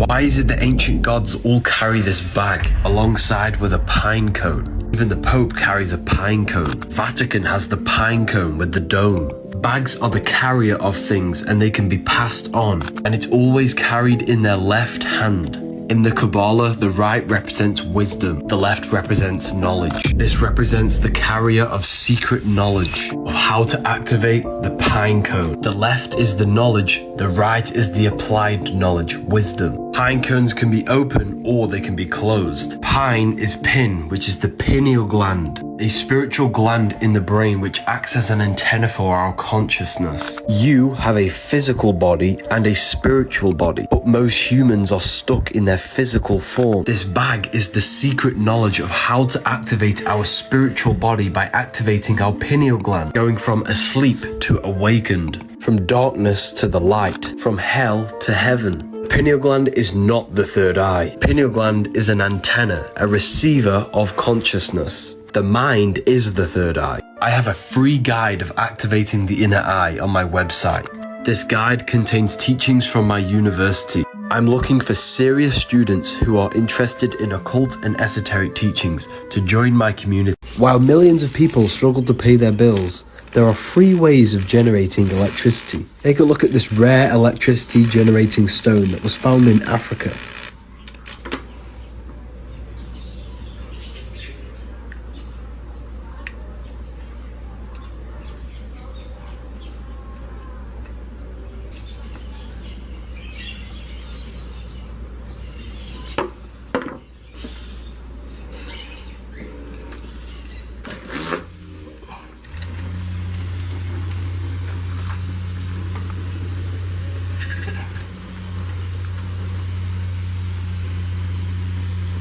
Why is it the ancient gods all carry this bag alongside with a pine cone? Even the Pope carries a pine cone. Vatican has the pine cone with the dome. Bags are the carrier of things and they can be passed on, and it's always carried in their left hand. In the Kabbalah, the right represents wisdom, the left represents knowledge. This represents the carrier of secret knowledge of how to activate the pine cone. The left is the knowledge, the right is the applied knowledge, wisdom. Pine cones can be open or they can be closed. Pine is pin, which is the pineal gland, a spiritual gland in the brain which acts as an antenna for our consciousness. You have a physical body and a spiritual body, but most humans are stuck in their physical form. This bag is the secret knowledge of how to activate our spiritual body by activating our pineal gland, going from asleep to awakened, from darkness to the light, from hell to heaven. Pineal gland is not the third eye. Pineal gland is an antenna, a receiver of consciousness. The mind is the third eye. I have a free guide of activating the inner eye on my website. This guide contains teachings from my university. I'm looking for serious students who are interested in occult and esoteric teachings to join my community. While millions of people struggle to pay their bills, there are 3 ways of generating electricity. Take a look at this rare electricity generating stone that was found in Africa.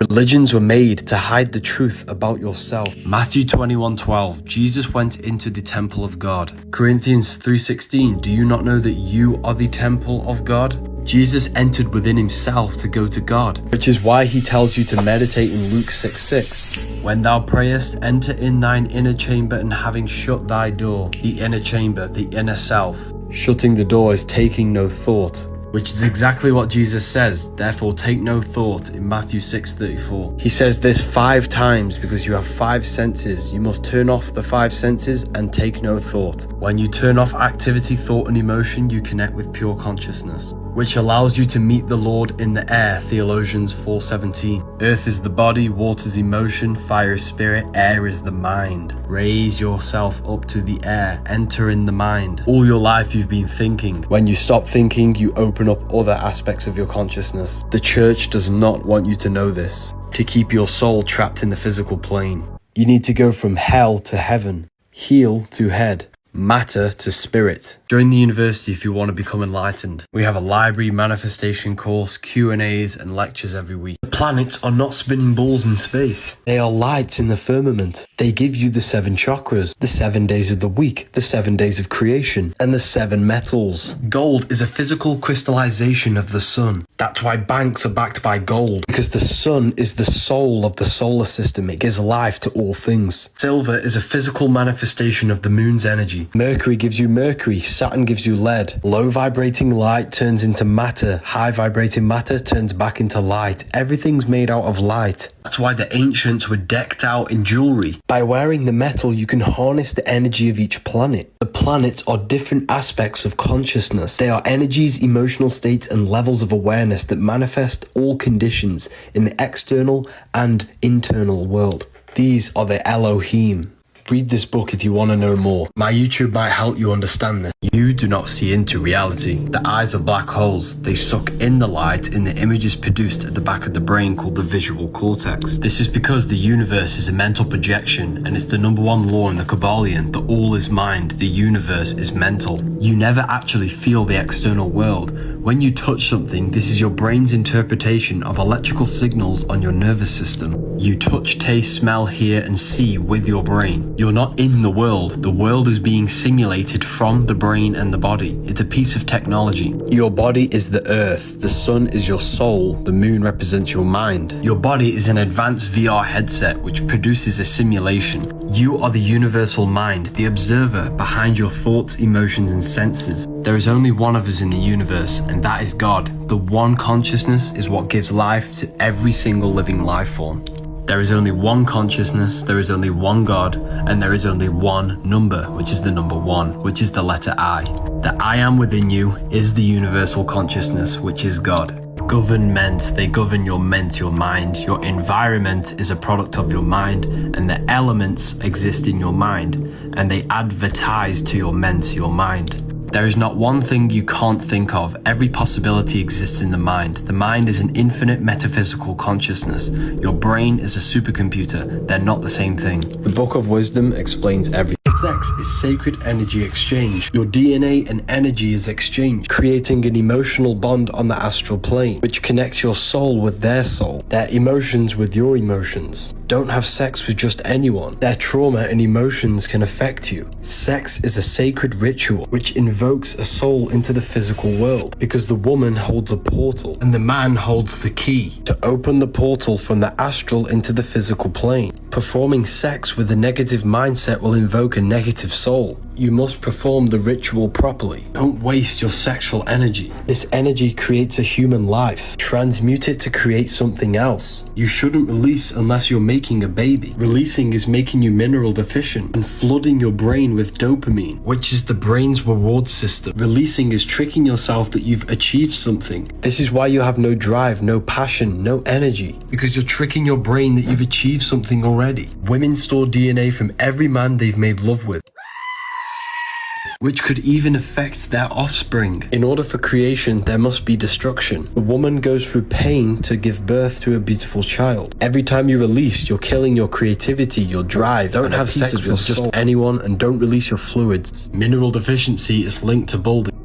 Religions were made to hide the truth about yourself. Matthew 21:12, Jesus went into the temple of God. Corinthians 3:16, do you not know that you are the temple of God? Jesus entered within himself to go to God, which is why he tells you to meditate in Luke 6:6. When thou prayest, enter in thine inner chamber, and having shut thy door, the inner chamber, the inner self. Shutting the door is taking no thought, which is exactly what Jesus says, therefore take no thought, in Matthew 6:34. He says this 5 times because you have 5 senses. You must turn off the 5 senses and take no thought. When you turn off activity, thought and emotion, you connect with pure consciousness, which allows you to meet the Lord in the air, Theologians 4:17. Earth is the body, water is emotion, fire is spirit, air is the mind. Raise yourself up to the air, enter in the mind. All your life you've been thinking. When you stop thinking, you open up other aspects of your consciousness. The church does not want you to know this, to keep your soul trapped in the physical plane. You need to go from hell to heaven, heel to head, matter to spirit. Join the university if you want to become enlightened. We have a library, manifestation course, Q&As and lectures every week. The planets are not spinning balls in space. They are lights in the firmament. They give you the 7 chakras, the 7 days of the week, the 7 days of creation, and the 7 metals. Gold is a physical crystallization of the sun. That's why banks are backed by gold, because the sun is the soul of the solar system. It gives life to all things. Silver is a physical manifestation of the moon's energy. Mercury gives you mercury. Saturn gives you lead. Low vibrating light turns into matter. High vibrating matter turns back into light. Everything's made out of light. That's why the ancients were decked out in jewelry. By wearing the metal, you can harness the energy of each planet. The planets are different aspects of consciousness. They are energies, emotional states, and levels of awareness that manifest all conditions in the external and internal world. These are the Elohim. Read this book if you want to know more. My YouTube might help you understand this. You do not see into reality. The eyes are black holes. They suck in the light in the images produced at the back of the brain called the visual cortex. This is because the universe is a mental projection, and it's the #1 law in the Kabbalion that all is mind, the universe is mental. You never actually feel the external world. When you touch something, this is your brain's interpretation of electrical signals on your nervous system. You touch, taste, smell, hear, and see with your brain. You're not in the world. The world is being simulated from the brain and the body. It's a piece of technology. Your body is the earth. The sun is your soul. The moon represents your mind. Your body is an advanced VR headset which produces a simulation. You are the universal mind, the observer behind your thoughts, emotions, and senses. There is only one of us in the universe, and that is God. The one consciousness is what gives life to every single living life form. There is only one consciousness, there is only one God, and there is only one number, which is the number 1, which is the letter I. The I am within you is the universal consciousness, which is God. Government, they govern your ment, your mind. Your environment is a product of your mind, and the elements exist in your mind, and they advertise to your ment, your mind. There is not one thing you can't think of. Every possibility exists in the mind. The mind is an infinite metaphysical consciousness. Your brain is a supercomputer. They're not the same thing. The Book of Wisdom explains everything. Sex is sacred energy exchange. Your DNA and energy is exchanged, creating an emotional bond on the astral plane, which connects your soul with their soul, their emotions with your emotions. Don't have sex with just anyone. Their trauma and emotions can affect you. Sex is a sacred ritual which invokes a soul into the physical world, because the woman holds a portal and the man holds the key to open the portal from the astral into the physical plane. Performing sex with a negative mindset will invoke a negative soul. You must perform the ritual properly. Don't waste your sexual energy. This energy creates a human life. Transmute it to create something else. You shouldn't release unless you're making a baby. Releasing is making you mineral deficient and flooding your brain with dopamine, which is the brain's reward system. Releasing is tricking yourself that you've achieved something. This is why you have no drive, no passion, no energy, because you're tricking your brain that you've achieved something already. Women store DNA from every man they've made love with, which could even affect their offspring. In order for creation, there must be destruction. The woman goes through pain to give birth to a beautiful child. Every time you release, you're killing your creativity, your drive. Don't have sex with just anyone, and don't release your fluids. Mineral deficiency is linked to balding.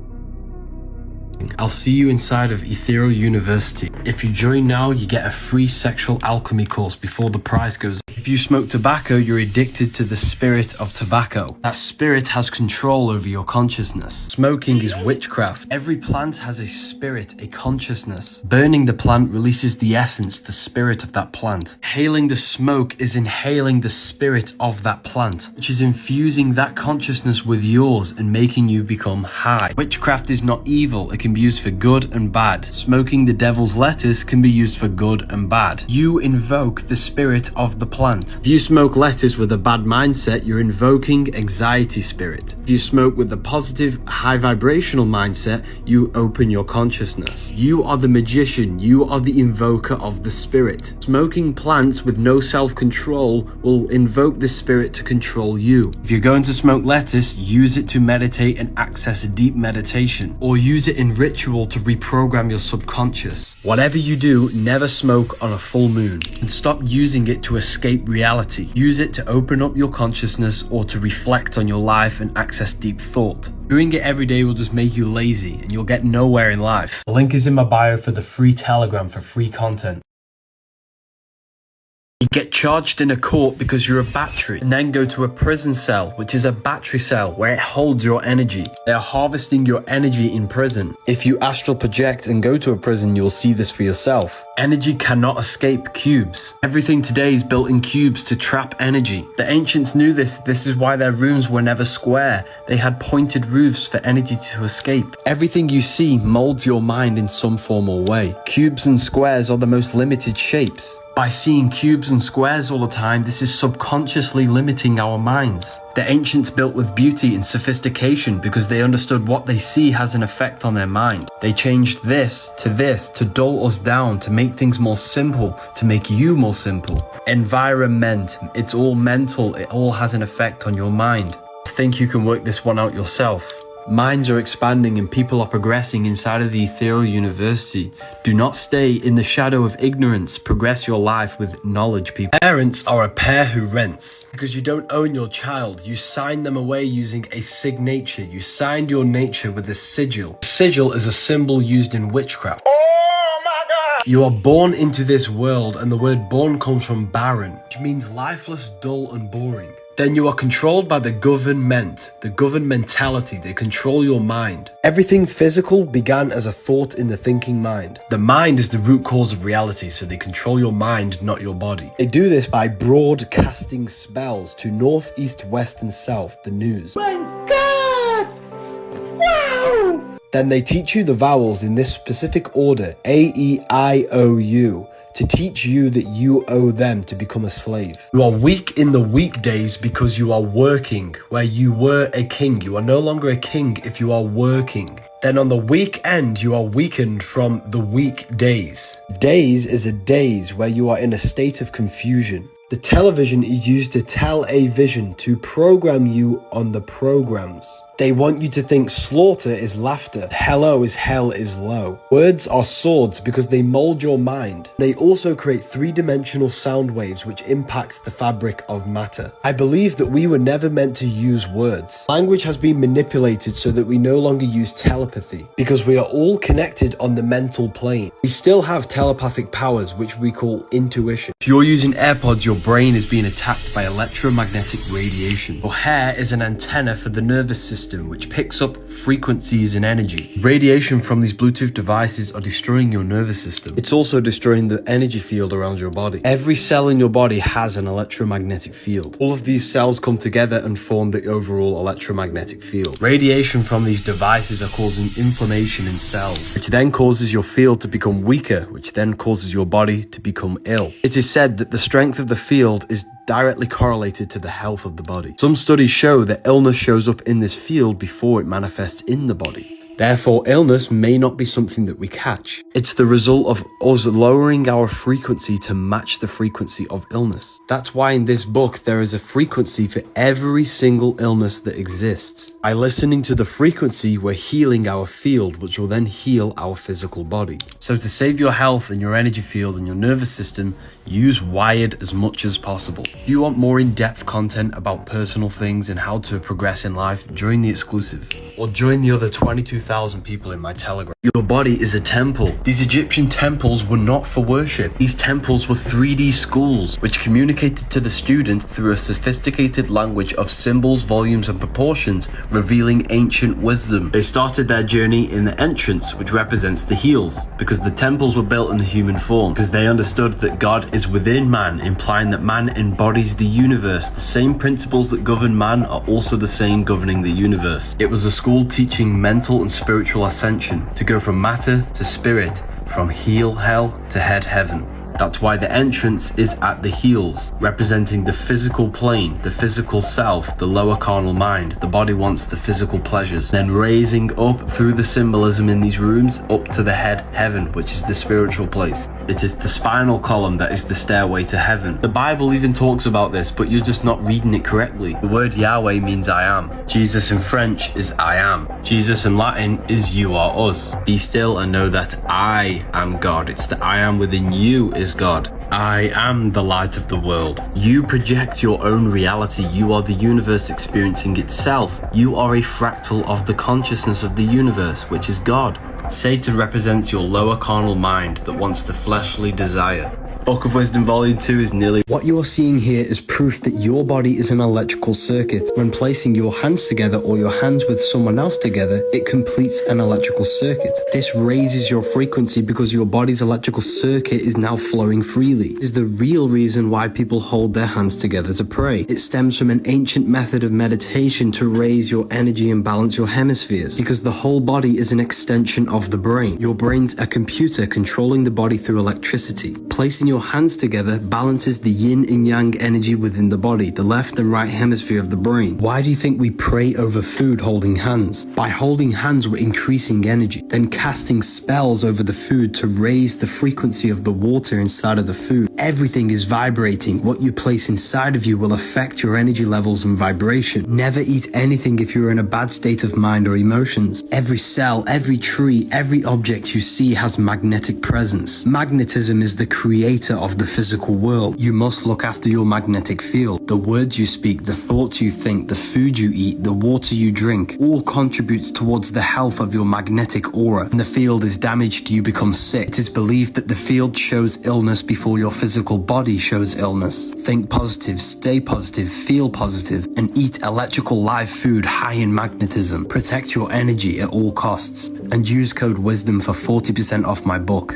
I'll see you inside of Ethereal University. If you join now, you get a free sexual alchemy course before the price goes up. If you smoke tobacco, you're addicted to the spirit of tobacco. That spirit has control over your consciousness. Smoking is witchcraft. Every plant has a spirit, a consciousness. Burning the plant releases the essence, the spirit of that plant. Inhaling the smoke is inhaling the spirit of that plant, which is infusing that consciousness with yours and making you become high. Witchcraft is not evil. It can be used for good and bad. Smoking the devil's lettuce can be used for good and bad. You invoke the spirit of the plant. If you smoke lettuce with a bad mindset, you're invoking anxiety spirit. If you smoke with a positive, high vibrational mindset, you open your consciousness. You are the magician. You are the invoker of the spirit. Smoking plants with no self-control will invoke the spirit to control you. If you're going to smoke lettuce, use it to meditate and access deep meditation, or use it in ritual to reprogram your subconscious. Whatever you do, never smoke on a full moon, and stop using it to escape reality. Use it to open up your consciousness or to reflect on your life and access deep thought. Doing it every day will just make you lazy and you'll get nowhere in life. The link is in my bio for the free Telegram for free content. You get charged in a court because you're a battery, and then go to a prison cell, which is a battery cell where it holds your energy. They are harvesting your energy in prison. If you astral project and go to a prison, you'll see this for yourself. Energy cannot escape cubes. Everything today is built in cubes to trap energy. The ancients knew this. This is why their rooms were never square. They had pointed roofs for energy to escape. Everything you see molds your mind in some form or way. Cubes and squares are the most limited shapes. By seeing cubes and squares all the time, this is subconsciously limiting our minds. The ancients built with beauty and sophistication because they understood what they see has an effect on their mind. They changed this to dull us down, to make things more simple, to make you more simple. Environment, it's all mental, it all has an effect on your mind. I think you can work this one out yourself. Minds are expanding and people are progressing inside of the Ethereal University. Do not stay in the shadow of ignorance. Progress your life with knowledge, people. Parents are a pair who rents. Because you don't own your child, you sign them away using a signature. You signed your nature with a sigil. A sigil is a symbol used in witchcraft. Oh my God! You are born into this world, and the word born comes from barren, which means lifeless, dull, and boring. Then you are controlled by the government, the governmentality. They control your mind. Everything physical began as a thought in the thinking mind. The mind is the root cause of reality, so they control your mind, not your body. They do this by broadcasting spells to north, east, west, and south, the news. My God! Wow! Then they teach you the vowels in this specific order, A, E, I, O, U, to teach you that you owe them to become a slave. You are weak in the weekdays because you are working. Where you were a king, you are no longer a king if you are working. Then on the weekend, you are weakened from the weekdays. Days is a daze where you are in a state of confusion. The television is used to tell a vision, to program you on the programs. They want you to think slaughter is laughter, hello is hell is low. Words are swords because they mold your mind. They also create three-dimensional sound waves which impacts the fabric of matter. I believe that we were never meant to use words. Language has been manipulated so that we no longer use telepathy because we are all connected on the mental plane. We still have telepathic powers which we call intuition. If you're using AirPods, your brain is being attacked by electromagnetic radiation. Your hair is an antenna for the nervous system which picks up frequencies and energy. Radiation from these Bluetooth devices are destroying your nervous system. It's also destroying the energy field around your body. Every cell in your body has an electromagnetic field. All of these cells come together and form the overall electromagnetic field. Radiation from these devices are causing inflammation in cells, which then causes your field to become weaker, which then causes your body to become ill. It is said that the strength of the field is directly correlated to the health of the body. Some studies show that illness shows up in this field before it manifests in the body. Therefore, illness may not be something that we catch. It's the result of us lowering our frequency to match the frequency of illness. That's why in this book there is a frequency for every single illness that exists. By listening to the frequency, we're healing our field, which will then heal our physical body. So to save your health and your energy field and your nervous system, use Wired as much as possible. If you want more in-depth content about personal things and how to progress in life, join the exclusive. Or join the other 22,000 people in my Telegram. Your body is a temple. These Egyptian temples were not for worship. These temples were 3D schools, which communicated to the student through a sophisticated language of symbols, volumes, and proportions, revealing ancient wisdom. They started their journey in the entrance, which represents the heels, because the temples were built in the human form, because they understood that God is within man, implying that man embodies the universe. The same principles that govern man are also the same governing the universe. It was a school teaching mental and spiritual ascension, to go from matter to spirit, from heel hell to head heaven. That's why the entrance is at the heels, representing the physical plane, the physical self, the lower carnal mind. The body wants the physical pleasures. Then raising up through the symbolism in these rooms up to the head heaven, which is the spiritual place. It is the spinal column that is the stairway to heaven. The Bible even talks about this, but you're just not reading it correctly. The word Yahweh means I am. Jesus in French is I am. Jesus in Latin is you are us. Be still and know that I am God. It's the I am within you is God. I am the light of the world. You project your own reality. You are the universe experiencing itself. You are a fractal of the consciousness of the universe, which is God. Satan represents your lower carnal mind that wants the fleshly desire. Book of Wisdom Volume 2 is nearly... What you are seeing here is proof that your body is an electrical circuit. When placing your hands together or your hands with someone else together, it completes an electrical circuit. This raises your frequency because your body's electrical circuit is now flowing freely. It is the real reason why people hold their hands together to pray. It stems from an ancient method of meditation to raise your energy and balance your hemispheres, because the whole body is an extension of the brain. Your brain's a computer controlling the body through electricity. Placing your hands together balances the yin and yang energy within the body, the left and right hemisphere of the brain. Why do you think we pray over food holding hands? By holding hands, we're increasing energy, then casting spells over the food to raise the frequency of the water inside of the food. Everything is vibrating. What you place inside of you will affect your energy levels and vibration. Never eat anything if you're in a bad state of mind or emotions. Every cell, every tree, every object you see has magnetic presence. Magnetism is the creator of the physical world. You must look after your magnetic field. The words you speak, the thoughts you think, the food you eat, the water you drink, all contributes towards the health of your magnetic aura. When the field is damaged, you become sick. It is believed that the field shows illness before your physical body shows illness. Think positive, stay positive, feel positive, and eat electrical live food high in magnetism. Protect your energy at all costs. And use code WISDOM for 40% off my book.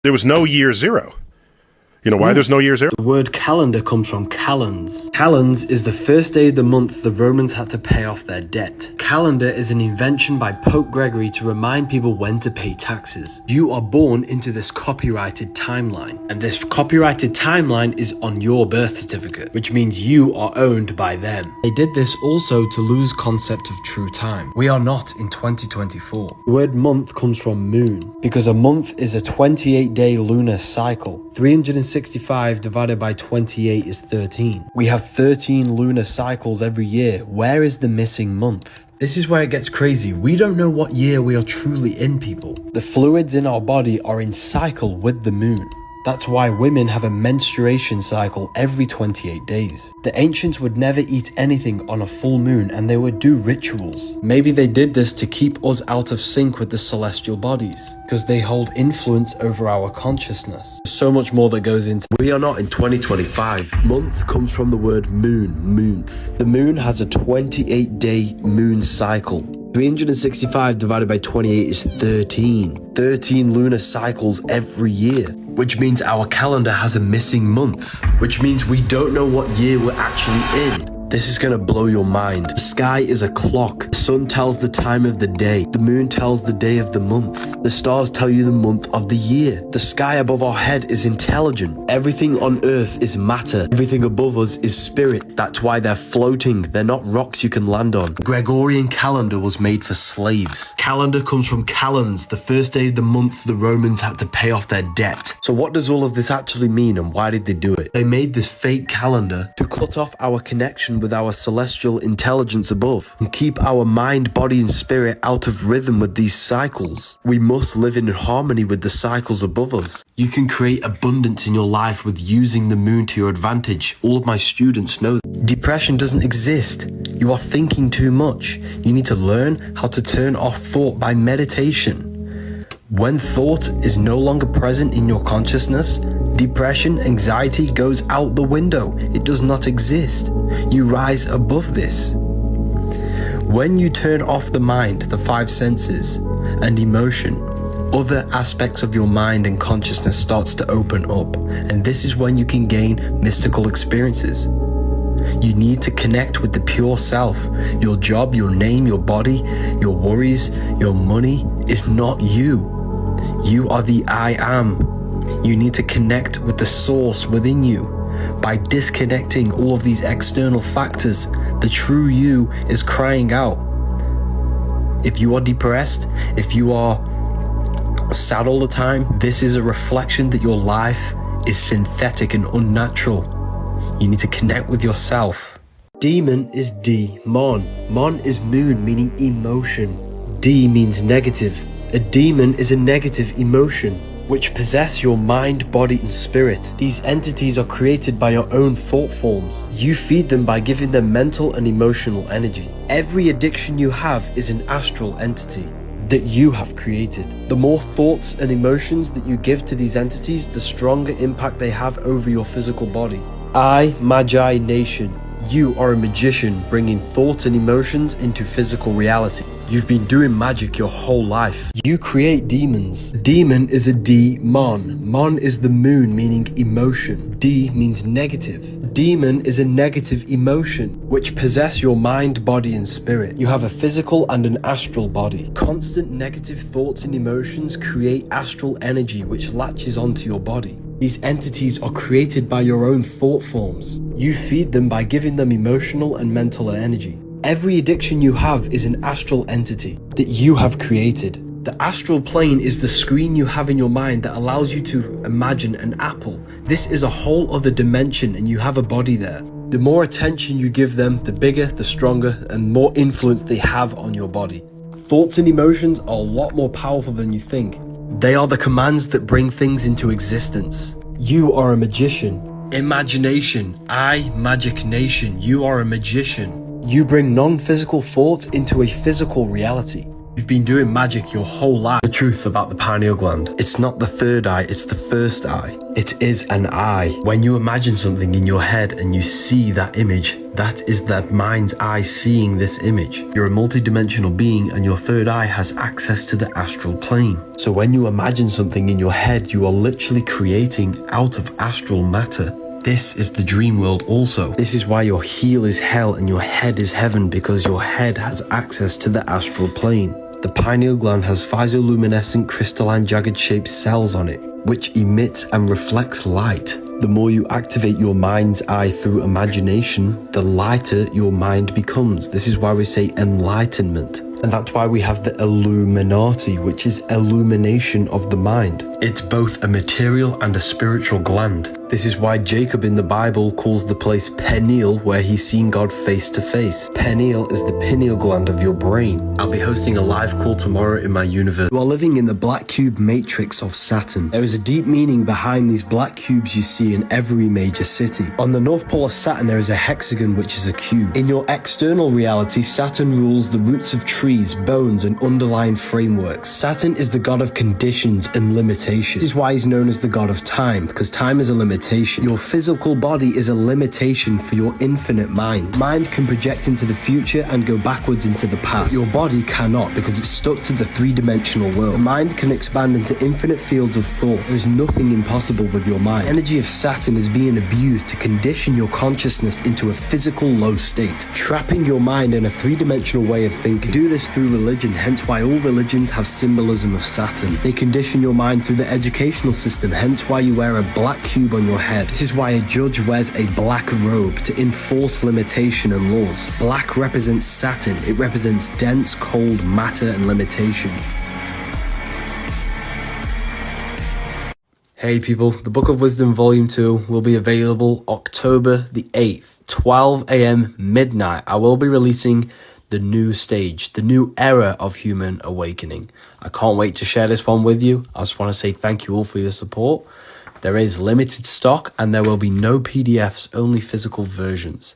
There was no year zero. You know why there's no year zero? The word calendar comes from calends. Calends is the first day of the month the Romans had to pay off their debt. Calendar is an invention by Pope Gregory to remind people when to pay taxes. You are born into this copyrighted timeline, and this copyrighted timeline is on your birth certificate, which means you are owned by them. They did this also to lose concept of true time. We are not in 2024. The word month comes from moon, because a month is a 28-day lunar cycle. 365 divided by 28 is 13. We have 13 lunar cycles every year. Where is the missing month? This is where it gets crazy. We don't know what year we are truly in, people. The fluids in our body are in cycle with the moon. That's why women have a menstruation cycle every 28 days. The ancients would never eat anything on a full moon, and they would do rituals. Maybe they did this to keep us out of sync with the celestial bodies, because they hold influence over our consciousness. There's so much more that goes into. We are not in 2025. Month comes from the word moon, moonth. The moon has a 28-day moon cycle. 365 divided by 28 is 13. 13 lunar cycles every year, which means our calendar has a missing month, which means we don't know what year we're actually in. This is gonna blow your mind. The sky is a clock. The sun tells the time of the day. The moon tells the day of the month. The stars tell you the month of the year. The sky above our head is intelligent. Everything on earth is matter. Everything above us is spirit. That's why they're floating. They're not rocks you can land on. The Gregorian calendar was made for slaves. Calendar comes from calends, the first day of the month the Romans had to pay off their debt. So what does all of this actually mean, and why did they do it? They made this fake calendar to cut off our connection with our celestial intelligence above and keep our mind, body and spirit out of rhythm with these cycles. We must live in harmony with the cycles above us. You can create abundance in your life with using the moon to your advantage. All of my students know that. Depression doesn't exist. You are thinking too much. You need to learn how to turn off thought by meditation. When thought is no longer present in your consciousness, depression, anxiety goes out the window. It does not exist. You rise above this. When you turn off the mind, the five senses, and emotion, other aspects of your mind and consciousness starts to open up, and this is when you can gain mystical experiences. You need to connect with the pure self. Your job, your name, your body, your worries, your money is not you. You are the I am. You need to connect with the source within you. By disconnecting all of these external factors, the true you is crying out. If you are depressed, if you are sad all the time, this is a reflection that your life is synthetic and unnatural. You need to connect with yourself. Demon is D-mon. Mon is moon, meaning emotion. D means negative. A demon is a negative emotion, which possess your mind, body and spirit. These entities are created by your own thought forms. You feed them by giving them mental and emotional energy. Every addiction you have is an astral entity that you have created. The more thoughts and emotions that you give to these entities, the stronger impact they have over your physical body. I, Magi Nation. You are a magician bringing thought and emotions into physical reality. You've been doing magic your whole life. You create demons. Demon is a D-mon. Mon is the moon, meaning emotion. D means negative. Demon is a negative emotion, which possess your mind, body and spirit. You have a physical and an astral body. Constant negative thoughts and emotions create astral energy, which latches onto your body. These entities are created by your own thought forms. You feed them by giving them emotional and mental energy. Every addiction you have is an astral entity that you have created. The astral plane is the screen you have in your mind that allows you to imagine an apple. This is a whole other dimension and you have a body there. The more attention you give them, the bigger, the stronger, and more influence they have on your body. Thoughts and emotions are a lot more powerful than you think. They are the commands that bring things into existence. You are a magician. Imagination. I, Magic Nation. You are a magician. You bring non-physical thoughts into a physical reality. You've been doing magic your whole life. The truth about the pineal gland. It's not the third eye, it's the first eye. It is an eye. When you imagine something in your head and you see that image, that is the mind's eye seeing this image. You're a multidimensional being and your third eye has access to the astral plane. So when you imagine something in your head, you are literally creating out of astral matter. This is the dream world also. This is why your heel is hell and your head is heaven, because your head has access to the astral plane. The pineal gland has physioluminescent crystalline jagged shaped cells on it, which emits and reflects light. The more you activate your mind's eye through imagination, the lighter your mind becomes. This is why we say enlightenment. And that's why we have the Illuminati, which is illumination of the mind. It's both a material and a spiritual gland. This is why Jacob in the Bible calls the place Pineal, where he's seen God face to face. Pineal is the pineal gland of your brain. I'll be hosting a live call tomorrow in my universe. You are living in the black cube matrix of Saturn. There is a deep meaning behind these black cubes you see in every major city. On the North Pole of Saturn, there is a hexagon, which is a cube. In your external reality, Saturn rules the roots of trees, bones, and underlying frameworks. Saturn is the god of conditions and limitations. This is why he's known as the god of time, because time is a limitation. Your physical body is a limitation for your infinite mind. Mind can project into the future and go backwards into the past. Your body cannot, because it's stuck to the three-dimensional world. The mind can expand into infinite fields of thought. There's nothing impossible with your mind. The energy of Saturn is being abused to condition your consciousness into a physical low state, trapping your mind in a three-dimensional way of thinking. Do this through religion, hence why all religions have symbolism of Saturn. They condition your mind through the educational system, hence why you wear a black cube on your head. This is why a judge wears a black robe, to enforce limitation and laws. Black represents Saturn. It represents dense, cold matter and limitation. Hey people, the Book of Wisdom Volume 2 will be available October the 8th, 12 AM midnight. I will be releasing the new stage, the new era of human awakening. I can't wait to share this one with you. I just want to say thank you all for your support. There is limited stock and there will be no PDFs, only physical versions.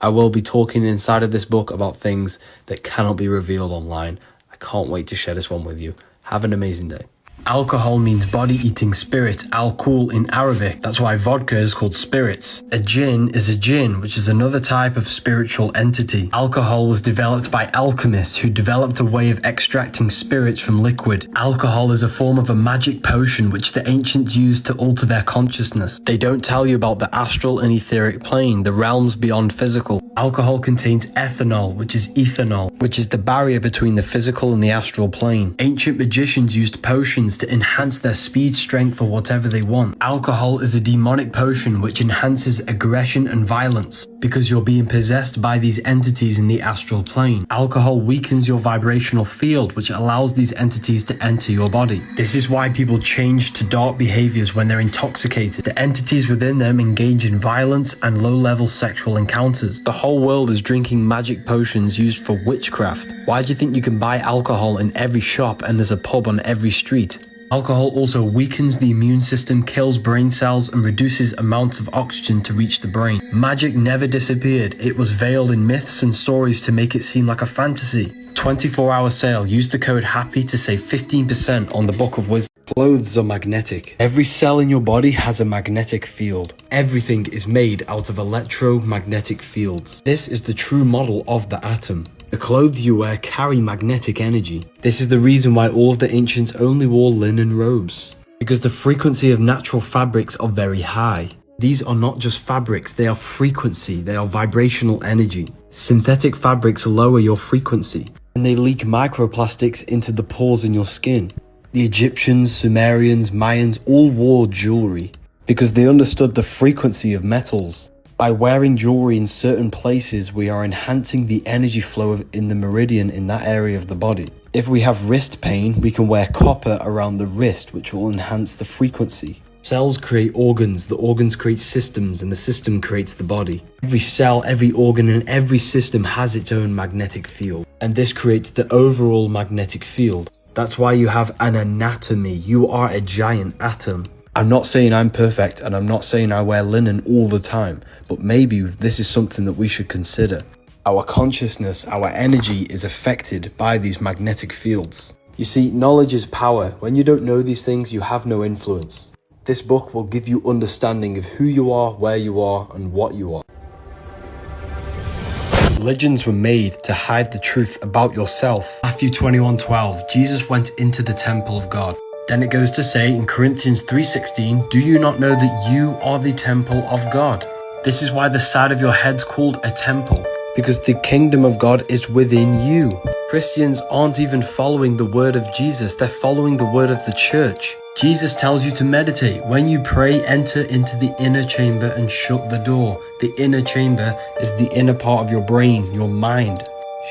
I will be talking inside of this book about things that cannot be revealed online. I can't wait to share this one with you. Have an amazing day. Alcohol means body-eating spirit, alcohol in Arabic. That's why vodka is called spirits. A jinn is a jinn, which is another type of spiritual entity. Alcohol was developed by alchemists who developed a way of extracting spirits from liquid. Alcohol is a form of a magic potion which the ancients used to alter their consciousness. They don't tell you about the astral and etheric plane, the realms beyond physical. Alcohol contains ethanol, which is ethanol, which is the barrier between the physical and the astral plane. Ancient magicians used potions to enhance their speed, strength, or whatever they want. Alcohol is a demonic potion which enhances aggression and violence because you're being possessed by these entities in the astral plane. Alcohol weakens your vibrational field, which allows these entities to enter your body. This is why people change to dark behaviors when they're intoxicated. The entities within them engage in violence and low-level sexual encounters. The whole world is drinking magic potions used for witchcraft. Why do you think you can buy alcohol in every shop and there's a pub on every street? Alcohol also weakens the immune system, kills brain cells, and reduces amounts of oxygen to reach the brain. Magic never disappeared. It was veiled in myths and stories to make it seem like a fantasy. 24-hour sale. Use the code HAPPY to save 15% on the Book of Wisdom. Clothes are magnetic. Every cell in your body has a magnetic field. Everything is made out of electromagnetic fields. This is the true model of the atom. The clothes you wear carry magnetic energy. This is the reason why all of the ancients only wore linen robes, because the frequency of natural fabrics are very high. These are not just fabrics, they are frequency, they are vibrational energy. Synthetic fabrics lower your frequency, and they leak microplastics into the pores in your skin. The Egyptians, Sumerians, Mayans all wore jewelry because they understood the frequency of metals. By wearing jewelry in certain places, we are enhancing the energy flow in the meridian in that area of the body. If we have wrist pain, we can wear copper around the wrist, which will enhance the frequency. Cells create organs, the organs create systems, and the system creates the body. Every cell, every organ, and every system has its own magnetic field, and this creates the overall magnetic field. That's why you have an anatomy. You are a giant atom. I'm not saying I'm perfect, and I'm not saying I wear linen all the time, but maybe this is something that we should consider. Our consciousness, our energy is affected by these magnetic fields. You see, knowledge is power. When you don't know these things, you have no influence. This book will give you understanding of who you are, where you are, and what you are. Religions were made to hide the truth about yourself. Matthew 21:12, Jesus went into the temple of God. Then it goes to say in Corinthians 3:16, do you not know that you are the temple of God? This is why the side of your head's called a temple, because the kingdom of God is within you. Christians aren't even following the word of Jesus, they're following the word of the church. Jesus tells you to meditate. When you pray, enter into the inner chamber and shut the door. The inner chamber is the inner part of your brain, your mind.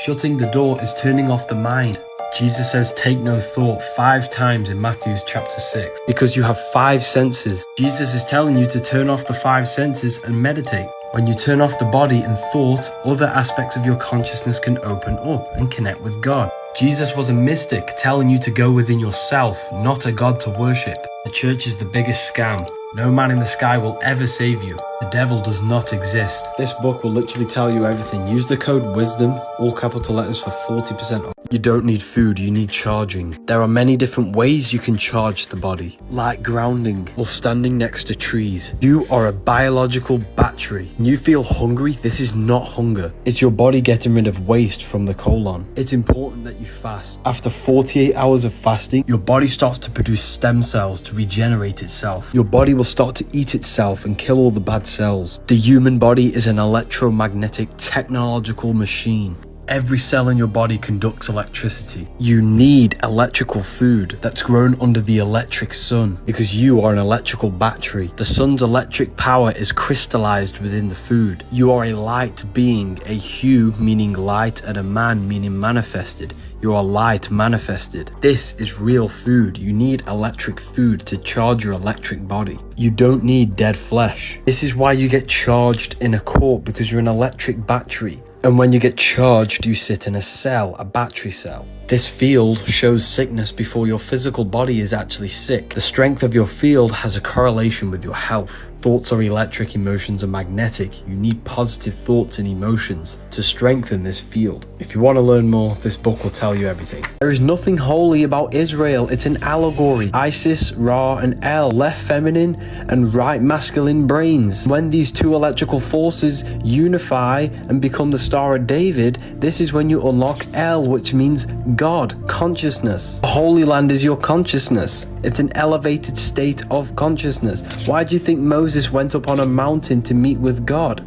Shutting the door is turning off the mind. Jesus says take no thought 5 times in Matthew chapter 6. Because you have 5 senses. Jesus is telling you to turn off the 5 senses and meditate. When you turn off the body and thought, other aspects of your consciousness can open up and connect with God. Jesus was a mystic telling you to go within yourself, not a God to worship. The church is the biggest scam. No man in the sky will ever save you. The devil does not exist. This book will literally tell you everything. Use the code WISDOM, all capital letters, for 40% off. You don't need food, you need charging. There are many different ways you can charge the body, like grounding or standing next to trees. You are a biological battery. When you feel hungry, this is not hunger. It's your body getting rid of waste from the colon. It's important that you fast. After 48 hours of fasting, your body starts to produce stem cells to regenerate itself. Your body will start to eat itself and kill all the bad cells. The human body is an electromagnetic technological machine. Every cell in your body conducts electricity. You need electrical food that's grown under the electric sun because you are an electrical battery. The sun's electric power is crystallized within the food. You are a light being, a hue meaning light and a man meaning manifested. You are light manifested. This is real food. You need electric food to charge your electric body. You don't need dead flesh. This is why you get charged in a court, because you're an electric battery. And when you get charged, you sit in a cell, a battery cell. This field shows sickness before your physical body is actually sick. The strength of your field has a correlation with your health. Thoughts are electric, emotions are magnetic. You need positive thoughts and emotions to strengthen this field. If you want to learn more, this book will tell you everything. There is nothing holy about Israel. It's an allegory. Isis, Ra, and El, left feminine and right masculine brains. When these 2 electrical forces unify and become the Star of David, this is when you unlock El, which means God, consciousness. The Holy Land is your consciousness. It's an elevated state of consciousness. Why do you think Moses went up on a mountain to meet with God?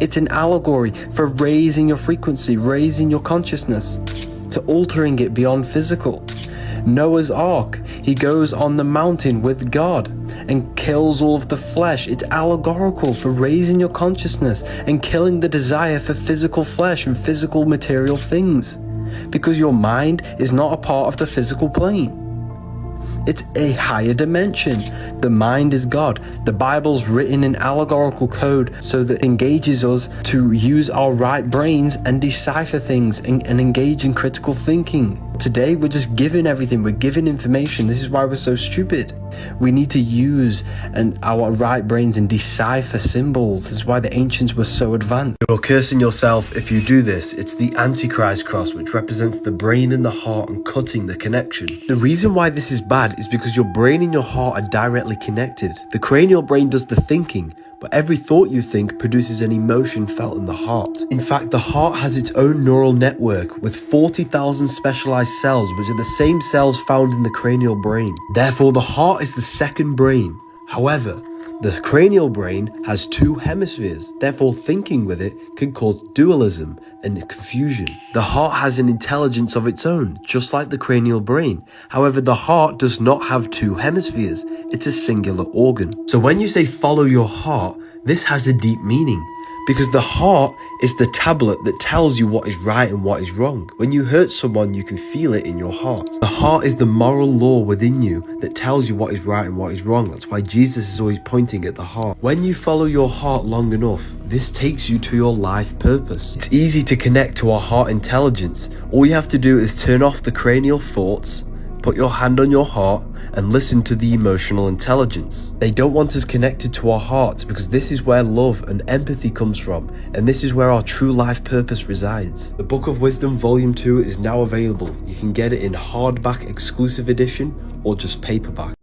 It's an allegory for raising your frequency, raising your consciousness, to altering it beyond physical. Noah's Ark, he goes on the mountain with God and kills all of the flesh. It's allegorical for raising your consciousness and killing the desire for physical flesh and physical material things, because your mind is not a part of the physical plane. It's a higher dimension. The mind is God. The Bible's written in allegorical code so that it engages us to use our right brains and decipher things and engage in critical thinking. Today, we're just given everything. We're given information. This is why we're so stupid. We need to use our right brains and decipher symbols. This is why the ancients were so advanced. You're cursing yourself if you do this. It's the Antichrist cross, which represents the brain and the heart and cutting the connection. The reason why this is bad is because your brain and your heart are directly connected. The cranial brain does the thinking, but every thought you think produces an emotion felt in the heart. In fact, the heart has its own neural network with 40,000 specialized cells, which are the same cells found in the cranial brain. Therefore, the heart is the second brain. However, the cranial brain has 2 hemispheres, therefore thinking with it can cause dualism and confusion. The heart has an intelligence of its own, just like the cranial brain. However, the heart does not have 2 hemispheres, it's a singular organ. So when you say follow your heart, this has a deep meaning, because the heart is the tablet that tells you what is right and what is wrong. When you hurt someone, you can feel it in your heart. The heart is the moral law within you that tells you what is right and what is wrong. That's why Jesus is always pointing at the heart. When you follow your heart long enough, this takes you to your life purpose. It's easy to connect to our heart intelligence. All you have to do is turn off the cranial thoughts, Put your hand on your heart and listen to the emotional intelligence. They don't want us connected to our hearts because this is where love and empathy comes from, and this is where our true life purpose resides. The Book of Wisdom Volume 2 is now available. You can get it in hardback exclusive edition or just paperback.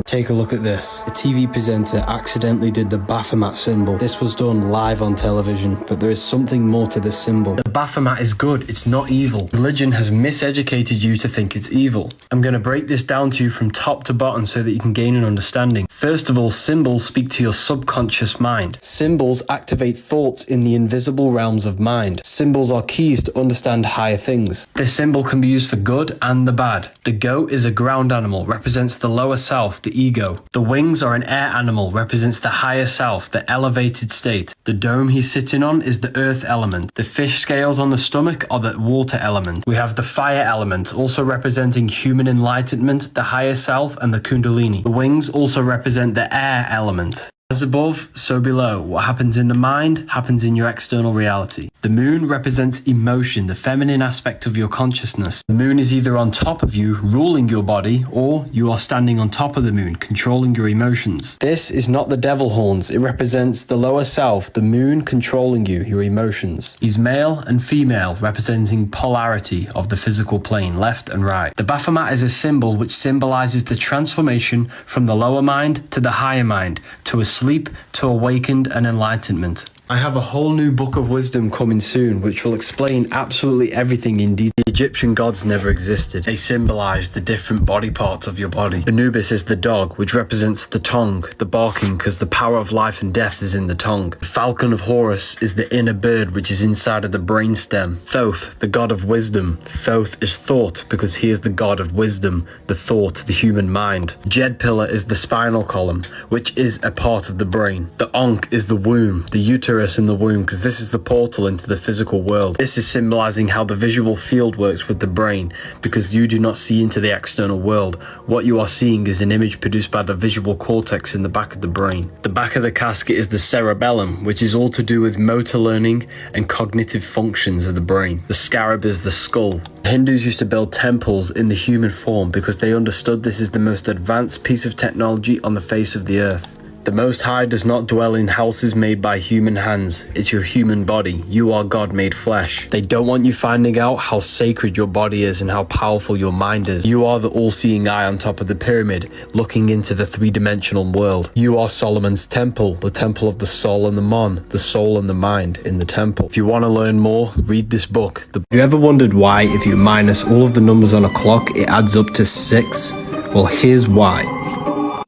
Take a look at this. A TV presenter accidentally did the Baphomet symbol. This was done live on television, but there is something more to this symbol. The Baphomet is good, it's not evil. Religion has miseducated you to think it's evil. I'm going to break this down to you from top to bottom so that you can gain an understanding. First of all, symbols speak to your subconscious mind. Symbols activate thoughts in the invisible realms of mind. Symbols are keys to understand higher things. This symbol can be used for good and the bad. The goat is a ground animal, represents the lower self, the ego. The wings are an air animal, represents the higher self, the elevated state. The dome he's sitting on is the earth element. The fish scales on the stomach are the water element. We have the fire element, also representing human enlightenment, the higher self, and the kundalini. The wings also represent the air element. As above, so below. What happens in the mind happens in your external reality. The moon represents emotion, the feminine aspect of your consciousness. The moon is either on top of you, ruling your body, or you are standing on top of the moon, controlling your emotions. This is not the devil horns. It represents the lower self, the moon controlling you, your emotions. He's male and female, representing polarity of the physical plane, left and right. The Baphomet is a symbol which symbolizes the transformation from the lower mind to the higher mind, to a sleep, to awakened and enlightenment. I have a whole new book of wisdom coming soon which will explain absolutely everything in detail. The Egyptian gods never existed. They symbolize the different body parts of your body. Anubis is the dog, which represents the tongue, the barking, because the power of life and death is in the tongue. The falcon of Horus is the inner bird, which is inside of the brainstem. Thoth, the god of wisdom. Thoth is thought, because he is the god of wisdom, the thought, the human mind. Jed pillar is the spinal column, which is a part of the brain. The Ankh is the womb, the uterus in the womb, because this is the portal into the physical world. This is symbolizing how the visual field works with the brain, because you do not see into the external world. What you are seeing is an image produced by the visual cortex in the back of the brain. The back of the casket is the cerebellum, which is all to do with motor learning and cognitive functions of the brain. The scarab is the skull. Hindus used to build temples in the human form because they understood this is the most advanced piece of technology on the face of the earth. The Most High does not dwell in houses made by human hands. It's your human body. You are God made flesh. They don't want you finding out how sacred your body is and how powerful your mind is. You are the all-seeing eye on top of the pyramid, looking into the three-dimensional world. You are Solomon's temple, the temple of the soul and the mon, the soul and the mind in the temple. If you want to learn more, read this book. Have you ever wondered why, if you minus all of the numbers on a clock, it adds up to 6? Well, here's why.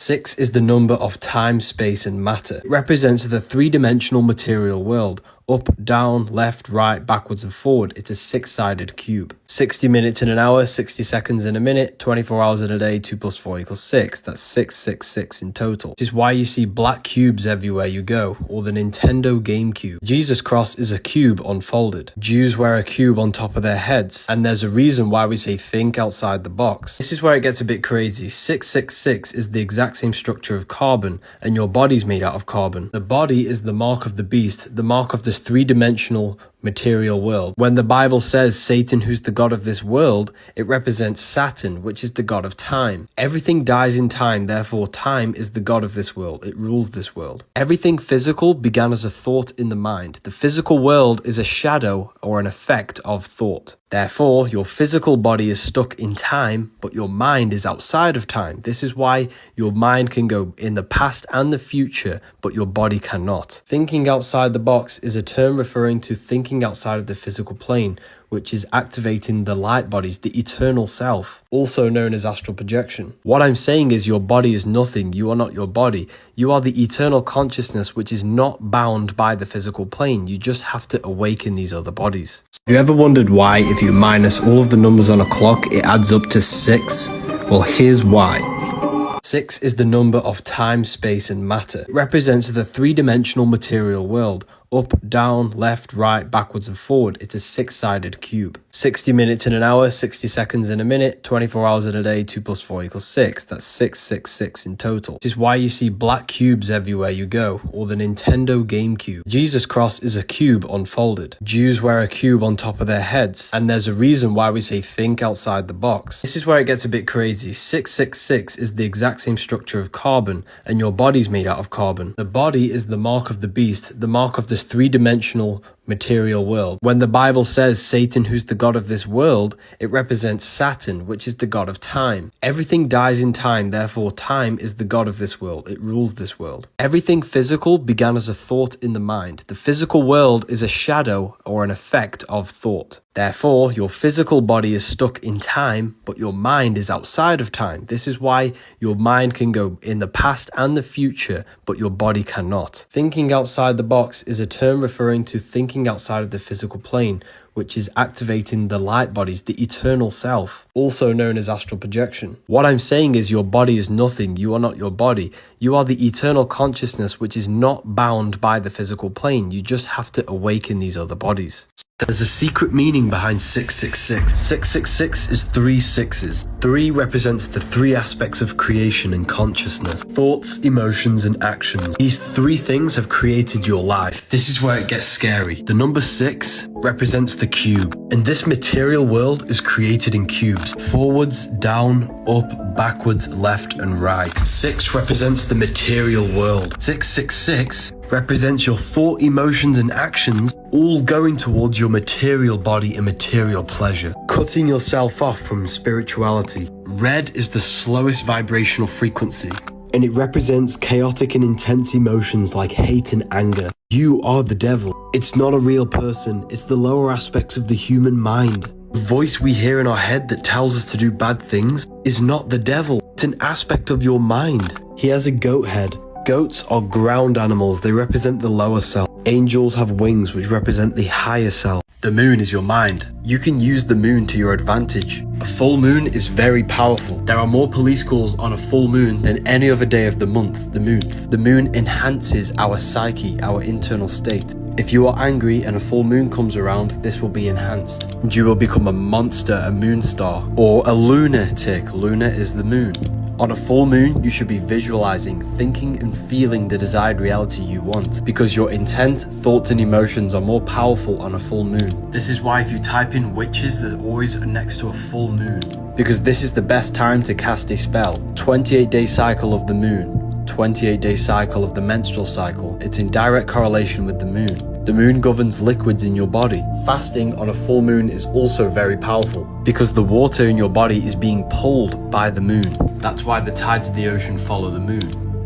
6 is the number of time, space, and matter. It represents the three-dimensional material world. Up, down, left, right, backwards, and forward. It's a 6-sided cube. 60 minutes in an hour, 60 seconds in a minute, 24 hours in a day, 2 plus 4 equals 6. That's 666 in total. This is why you see black cubes everywhere you go, or the Nintendo GameCube. Jesus' cross is a cube unfolded. Jews wear a cube on top of their heads, and there's a reason why we say think outside the box. This is where it gets a bit crazy. 666 is the exact same structure of carbon, and your body's made out of carbon. The body is the mark of the beast, the mark of this three-dimensional material world. When the Bible says Satan, who's the god of this world, it represents Saturn, which is the god of time. Everything dies in time, therefore time is the god of this world. It rules this world. Everything physical began as a thought in the mind. The physical world is a shadow or an effect of thought. Therefore, your physical body is stuck in time, but your mind is outside of time. This is why your mind can go in the past and the future, but your body cannot. Thinking outside the box is a term referring to thinking outside of the physical plane, which is activating the light bodies, the eternal self, also known as astral projection. What I'm saying is your body is nothing. You are not your body. You are the eternal consciousness, which is not bound by the physical plane. You just have to awaken these other bodies. Have you ever wondered why, if you minus all of the numbers on a clock, it adds up to 6? Well, here's why. 6 is the number of time, space, and matter. It represents the three-dimensional material world. up, down, left, right, backwards and forward. It's a 6-sided cube. 60 minutes in an hour, 60 seconds in a minute, 24 hours in a day, 2 plus 4 equals 6. That's 666 in total. This is why you see black cubes everywhere you go, or the Nintendo GameCube. Jesus' cross is a cube unfolded. Jews wear a cube on top of their heads, and there's a reason why we say think outside the box. This is where it gets a bit crazy. 666 is the exact same structure of carbon, and your body's made out of carbon. The body is the mark of the beast, the mark of this 3-dimensional material world. When the Bible says Satan, who's the god of this world, it represents Saturn, which is the god of time. Everything dies in time, therefore time is the god of this world. It rules this world. Everything physical began as a thought in the mind. The physical world is a shadow or an effect of thought. Therefore, your physical body is stuck in time, but your mind is outside of time. This is why your mind can go in the past and the future, but your body cannot. Thinking outside the box is a term referring to thinking outside of the physical plane, which is activating the light bodies, the eternal self, also known as astral projection. What I'm saying is your body is nothing. You are not your body. You are the eternal consciousness, which is not bound by the physical plane. You just have to awaken these other bodies. There's a secret meaning behind 666. 666 is 3 sixes. 3 represents the 3 aspects of creation and consciousness. Thoughts, emotions, and actions. These 3 things have created your life. This is where it gets scary. The number 6 represents the cube. And this material world is created in cubes. Forwards, down, up, backwards, left, and right. 6 represents the material world. 666 represents your thought, emotions, and actions all going towards your material body and material pleasure. Cutting yourself off from spirituality. Red is the slowest vibrational frequency, and it represents chaotic and intense emotions like hate and anger. You are the devil. It's not a real person. It's the lower aspects of the human mind. The voice we hear in our head that tells us to do bad things is not the devil. It's an aspect of your mind. He has a goat head. Goats are ground animals. They represent the lower self. Angels have wings, which represent the higher self. The moon is your mind. You can use the moon to your advantage. A full moon is very powerful. There are more police calls on a full moon than any other day of the month, the moon. The moon enhances our psyche, our internal state. If you are angry and a full moon comes around, this will be enhanced. And you will become a monster, a moon star, or a lunatic. Luna is the moon. On a full moon, you should be visualizing, thinking and feeling the desired reality you want, because your intent, thoughts and emotions are more powerful on a full moon. This is why if you type in witches, they're always next to a full moon, because this is the best time to cast a spell. 28-day cycle of the moon, 28-day cycle of the menstrual cycle. It's in direct correlation with the moon. The moon governs liquids in your body. Fasting on a full moon is also very powerful because the water in your body is being pulled by the moon. That's why the tides of the ocean follow the moon.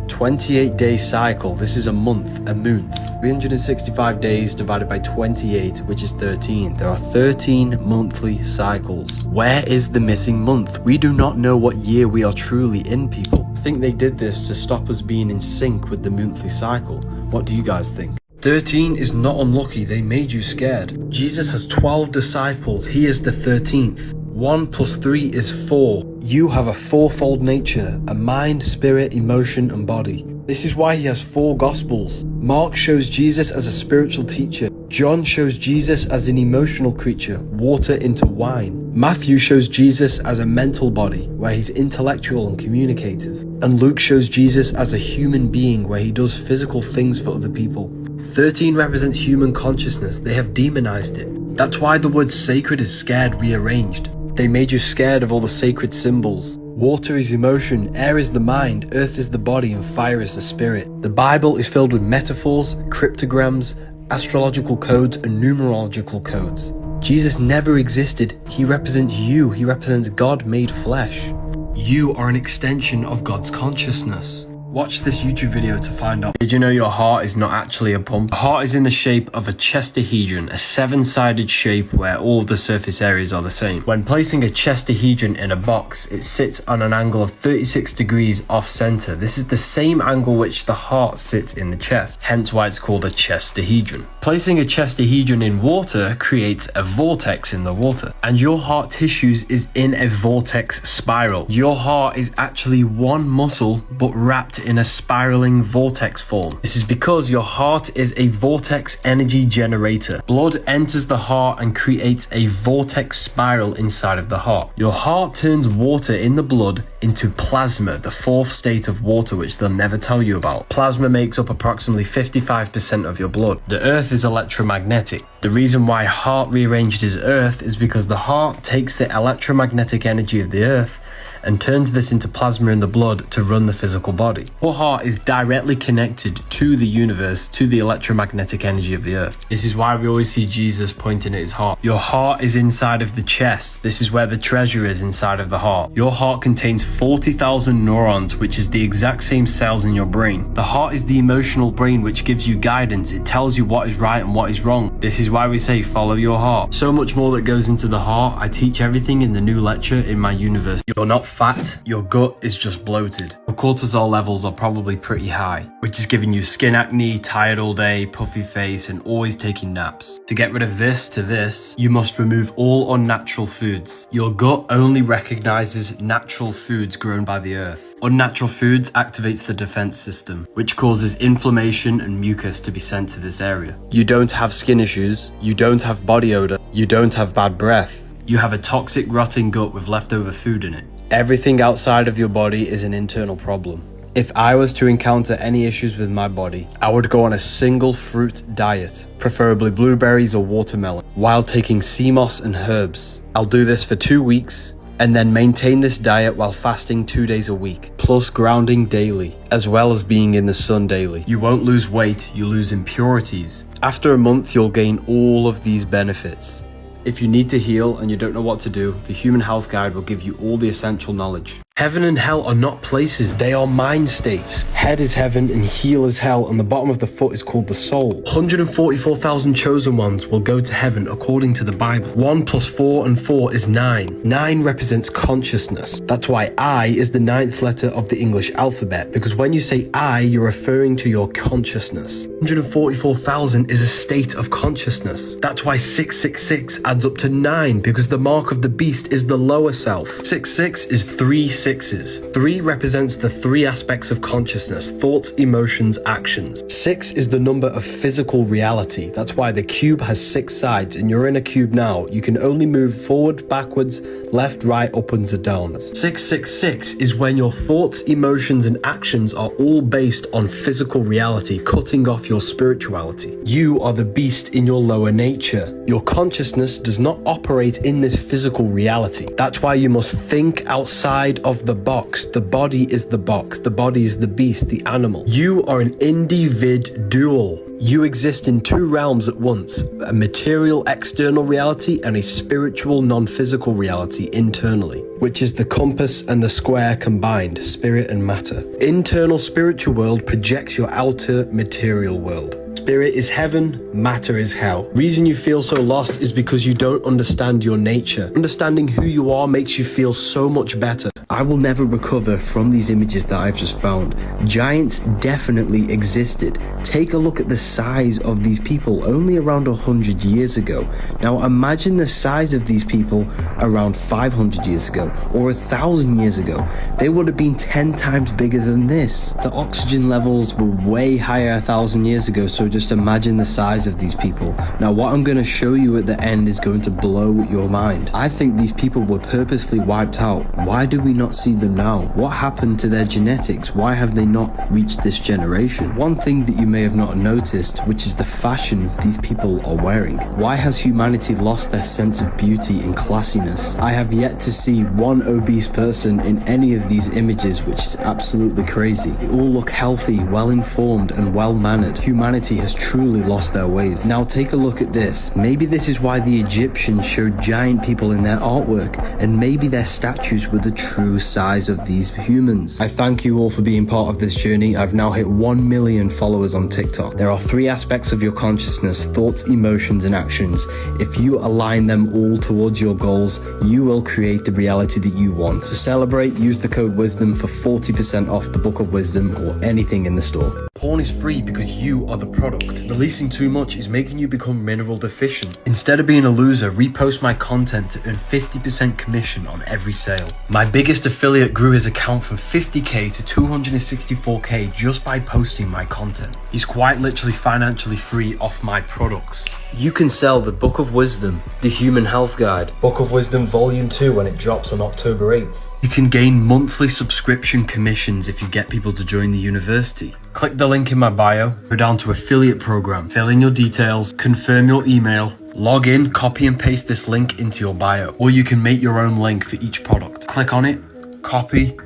28-day cycle, this is a month, a moon. 365 days divided by 28, which is 13. There are 13 monthly cycles. Where is the missing month? We do not know what year we are truly in, people. I think they did this to stop us being in sync with the monthly cycle. What do you guys think? 13 is not unlucky, they made you scared. Jesus has 12 disciples, he is the 13th. 1 plus 3 is 4. You have a fourfold nature, a mind, spirit, emotion, and body. This is why he has 4 gospels. Mark shows Jesus as a spiritual teacher. John shows Jesus as an emotional creature, water into wine. Matthew shows Jesus as a mental body, where he's intellectual and communicative. And Luke shows Jesus as a human being, where he does physical things for other people. 13 represents human consciousness. They have demonized it. That's why the word sacred is scared rearranged. They made you scared of all the sacred symbols. Water is emotion, air is the mind, earth is the body, and fire is the spirit. The Bible is filled with metaphors, cryptograms, astrological codes, and numerological codes. Jesus never existed. He represents you. He represents God made flesh. You are an extension of God's consciousness. Watch this YouTube video to find out. Did you know your heart is not actually a pump? A heart is in the shape of a chestahedron, a 7-sided shape where all of the surface areas are the same. When placing a chestahedron in a box, it sits on an angle of 36 degrees off center. This is the same angle which the heart sits in the chest, hence why it's called a chestahedron. Placing a chestahedron in water creates a vortex in the water, and your heart tissues is in a vortex spiral. Your heart is actually one muscle but wrapped in a spiraling vortex form. This is because your heart is a vortex energy generator. Blood enters the heart and creates a vortex spiral inside of the heart. Your heart turns water in the blood into plasma, the fourth state of water, which they'll never tell you about. Plasma makes up approximately 55% of your blood. The earth is electromagnetic. The reason why heart rearranged is earth is because the heart takes the electromagnetic energy of the earth and turns this into plasma in the blood to run the physical body. Your heart is directly connected to the universe, to the electromagnetic energy of the earth. This is why we always see Jesus pointing at his heart. Your heart is inside of the chest. This is where the treasure is, inside of the heart. Your heart contains 40,000 neurons, which is the exact same cells in your brain. The heart is the emotional brain which gives you guidance. It tells you what is right and what is wrong. This is why we say follow your heart. So much more that goes into the heart. I teach everything in the new lecture in my university. You're not fat, your gut is just bloated. Your cortisol levels are probably pretty high, which is giving you skin acne, tired all day, puffy face, and always taking naps. To get rid of this, you must remove all unnatural foods. Your gut only recognizes natural foods grown by the earth. Unnatural foods activates the defense system, which causes inflammation and mucus to be sent to this area. You don't have skin issues, you don't have body odor, you don't have bad breath. You have a toxic, rotting gut with leftover food in it. Everything outside of your body is an internal problem. If I was to encounter any issues with my body, I would go on a single fruit diet, preferably blueberries or watermelon, while taking sea moss and herbs. I'll do this for 2 weeks, and then maintain this diet while fasting 2 days a week, plus grounding daily, as well as being in the sun daily. You won't lose weight, you lose impurities. After a month, you'll gain all of these benefits. If you need to heal and you don't know what to do, the Human Health Guide will give you all the essential knowledge. Heaven and hell are not places, they are mind states. Head is heaven and heel is hell, and the bottom of the foot is called the soul. 144,000 chosen ones will go to heaven according to the Bible. 1 plus 4 and 4 is 9. 9 represents consciousness. That's why I is the 9th letter of the English alphabet, because when you say I, you're referring to your consciousness. 144,000 is a state of consciousness. That's why 666 adds up to 9, because the mark of the beast is the lower self. 66 is 3 sixes. 3 represents the 3 aspects of consciousness: thoughts, emotions, actions. 6 is the number of physical reality. That's why the cube has 6 sides, and you're in a cube now. You can only move forward, backwards, left, right, upwards, and downs. 666 is when your thoughts, emotions, and actions are all based on physical reality, cutting off your spirituality. You are the beast in your lower nature. Your consciousness does not operate in this physical reality. That's why you must think outside of the box. The body is the box. The body is the beast, the animal. You are an individual. You exist in 2 realms at once: a material external reality and a spiritual non-physical reality internally, which is the compass and the square combined, spirit and matter. Internal spiritual world projects your outer material world. Spirit is heaven, matter is hell. Reason you feel so lost is because you don't understand your nature. Understanding who you are makes you feel so much better. I will never recover from these images that I've just found. Giants definitely existed. Take a look at the size of these people only around 100 years ago. Now imagine the size of these people around 500 years ago or 1,000 years ago. They would have been 10 times bigger than this. The oxygen levels were way higher 1,000 years ago, so just imagine the size of these people. Now what I'm going to show you at the end is going to blow your mind. I think these people were purposely wiped out. Why do we not see them now? What happened to their genetics? Why have they not reached this generation? One thing that you may have not noticed, which is the fashion these people are wearing. Why has humanity lost their sense of beauty and classiness? I have yet to see one obese person in any of these images, which is absolutely crazy. They all look healthy, well-informed, and well-mannered. Humanity has truly lost their ways. Now take a look at this. Maybe this is why the Egyptians showed giant people in their artwork, and maybe their statues were the true size of these humans. I thank you all for being part of this journey. I've now hit 1 million followers on TikTok. There are 3 aspects of your consciousness: thoughts, emotions, and actions. If you align them all towards your goals, you will create the reality that you want. To celebrate, use the code WISDOM for 40% off the Book of Wisdom or anything in the store. Porn is free because you are the product. Releasing too much is making you become mineral deficient. Instead of being a loser, repost my content to earn 50% commission on every sale. My biggest first affiliate grew his account from 50k to 264k just by posting my content. He's quite literally financially free off my products. You can sell the Book of Wisdom, the Human Health Guide, Book of Wisdom Volume 2 when it drops on October 8th. You can gain monthly subscription commissions if you get people to join the university. Click the link in my bio, go down to affiliate program, fill in your details, confirm your email, log in, copy and paste this link into your bio, or you can make your own link for each product. Click on it, copy,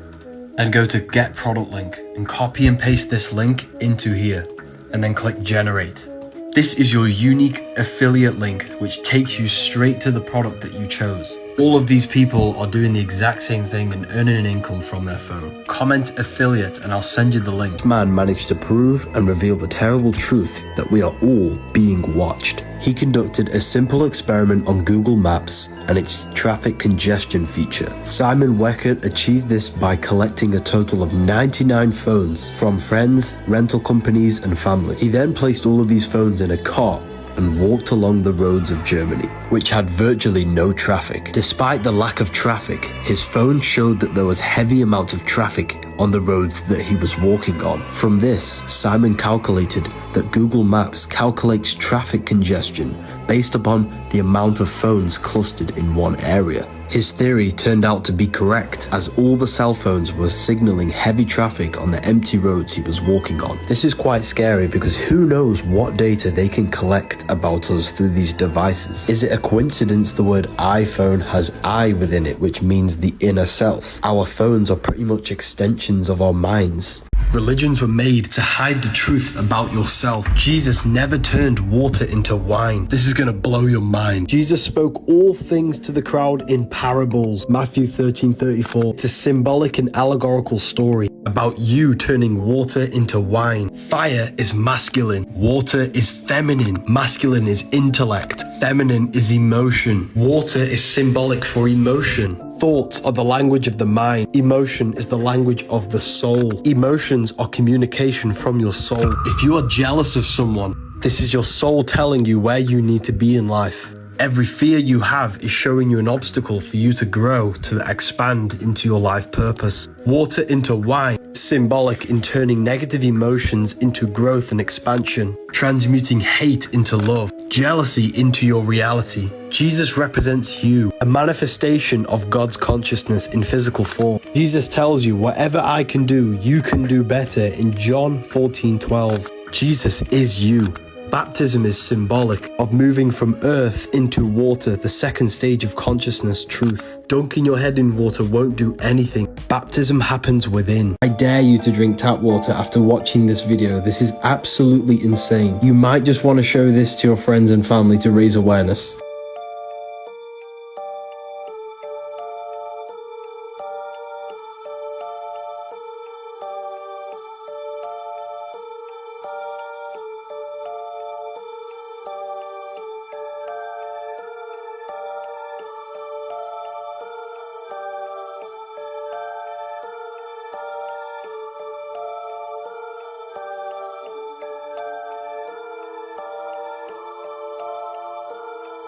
and go to get product link and copy and paste this link into here, and then click generate. This is your unique affiliate link, which takes you straight to the product that you chose. All of these people are doing the exact same thing and earning an income from their phone. Comment affiliate and I'll send you the link. This man managed to prove and reveal the terrible truth that we are all being watched. He conducted a simple experiment on Google Maps and its traffic congestion feature. Simon Weckert achieved this by collecting a total of 99 phones from friends, rental companies, and family. He then placed all of these phones in a cart and walked along the roads of Germany, which had virtually no traffic. Despite the lack of traffic, his phone showed that there was heavy amounts of traffic on the roads that he was walking on. From this, Simon calculated that Google Maps calculates traffic congestion based upon the amount of phones clustered in one area. His theory turned out to be correct, as all the cell phones were signaling heavy traffic on the empty roads he was walking on. This is quite scary because who knows what data they can collect about us through these devices. Is it a coincidence the word iPhone has I within it, which means the inner self? Our phones are pretty much extensions of our minds. Religions were made to hide the truth about yourself. Jesus never turned water into wine. This is gonna blow your mind. Jesus spoke all things to the crowd in parables. Matthew 13:34. It's a symbolic and allegorical story about you turning water into wine. Fire is masculine. Water is feminine. Masculine is intellect. Feminine is emotion. Water is symbolic for emotion. Thoughts are the language of the mind. Emotion is the language of the soul. Emotions are communication from your soul. If you are jealous of someone, this is your soul telling you where you need to be in life. Every fear you have is showing you an obstacle for you to grow, to expand into your life purpose. Water into wine. Symbolic in turning negative emotions into growth and expansion. Transmuting hate into love. Jealousy into your reality. Jesus represents you, a manifestation of God's consciousness in physical form. Jesus tells you, whatever I can do, you can do better in John 14:12. Jesus is you. Baptism is symbolic of moving from earth into water, the second stage of consciousness, truth. Dunking your head in water won't do anything. Baptism happens within. I dare you to drink tap water after watching this video. This is absolutely insane. You might just want to show this to your friends and family to raise awareness.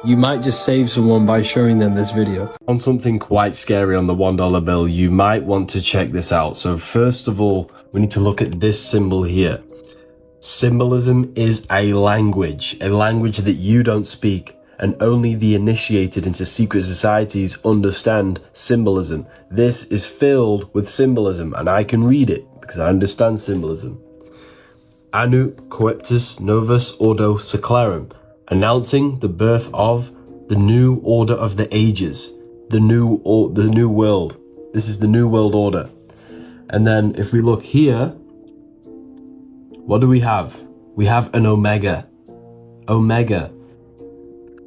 You might just save someone by showing them this video. On something quite scary on the $1 bill, you might want to check this out. So first of all, we need to look at this symbol here. Symbolism is a language that you don't speak, and only the initiated into secret societies understand symbolism. This is filled with symbolism, and I can read it because I understand symbolism. Anu coeptus novus ordo seclarum, announcing the birth of the new order of the ages, the new world. This is the new world order. And then if we look here, what do we have? We have an omega. Omega.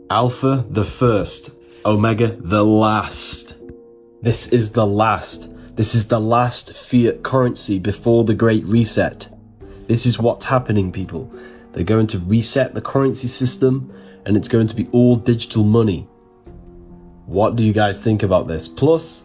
Alpha, the first. Omega, the last. This is the last. This is the last fiat currency before the Great Reset. This is what's happening, people. They're going to reset the currency system, and it's going to be all digital money. What do you guys think about this? Plus,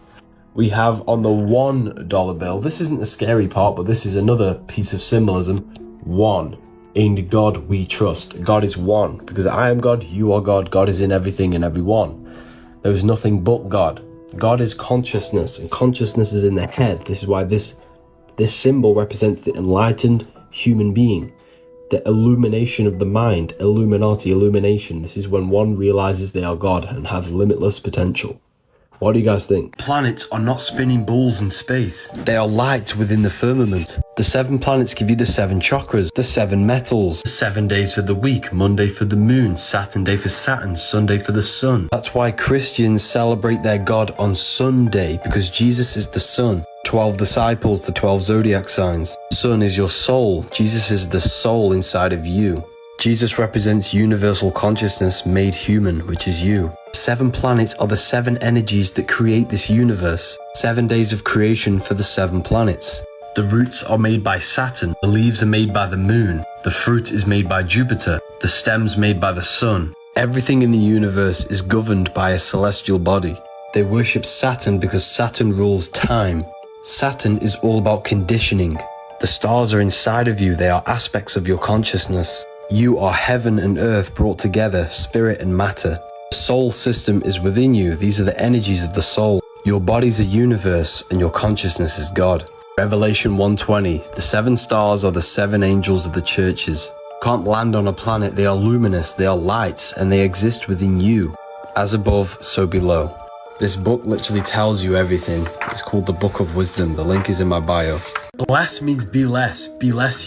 we have on the $1 bill, this isn't the scary part, but this is another piece of symbolism. One. In God we trust. God is one. Because I am God, you are God. God is in everything and everyone. There is nothing but God. God is consciousness, and consciousness is in the head. This is why this symbol represents the enlightened human being, the illumination of the mind, Illuminati, illumination. This is when one realizes they are God and have limitless potential. What do you guys think? Planets are not spinning balls in space. They are light within the firmament. The 7 planets give you the 7 chakras, the 7 metals. 7 days for the week, Monday for the moon, Saturn day for Saturn, Sunday for the sun. That's why Christians celebrate their God on Sunday, because Jesus is the sun. 12 disciples, the 12 zodiac signs. Sun is your soul. Jesus is the soul inside of you. Jesus represents universal consciousness made human, which is you. 7 planets are the 7 energies that create this universe. 7 days of creation for the 7 planets. The roots are made by Saturn, the leaves are made by the moon, the fruit is made by Jupiter, the stems made by the sun. Everything in the universe is governed by a celestial body. They worship Saturn because Saturn rules time. Saturn is all about conditioning. The stars are inside of you, they are aspects of your consciousness. You are heaven and earth brought together, spirit and matter. The soul system is within you, these are the energies of the soul. Your body's a universe and your consciousness is God. Revelation 1:20, the 7 stars are the 7 angels of the churches. You can't land on a planet, they are luminous, they are lights, and they exist within you. As above, so below. This book literally tells you everything. It's called the Book of Wisdom. The link is in my bio. Bless means be less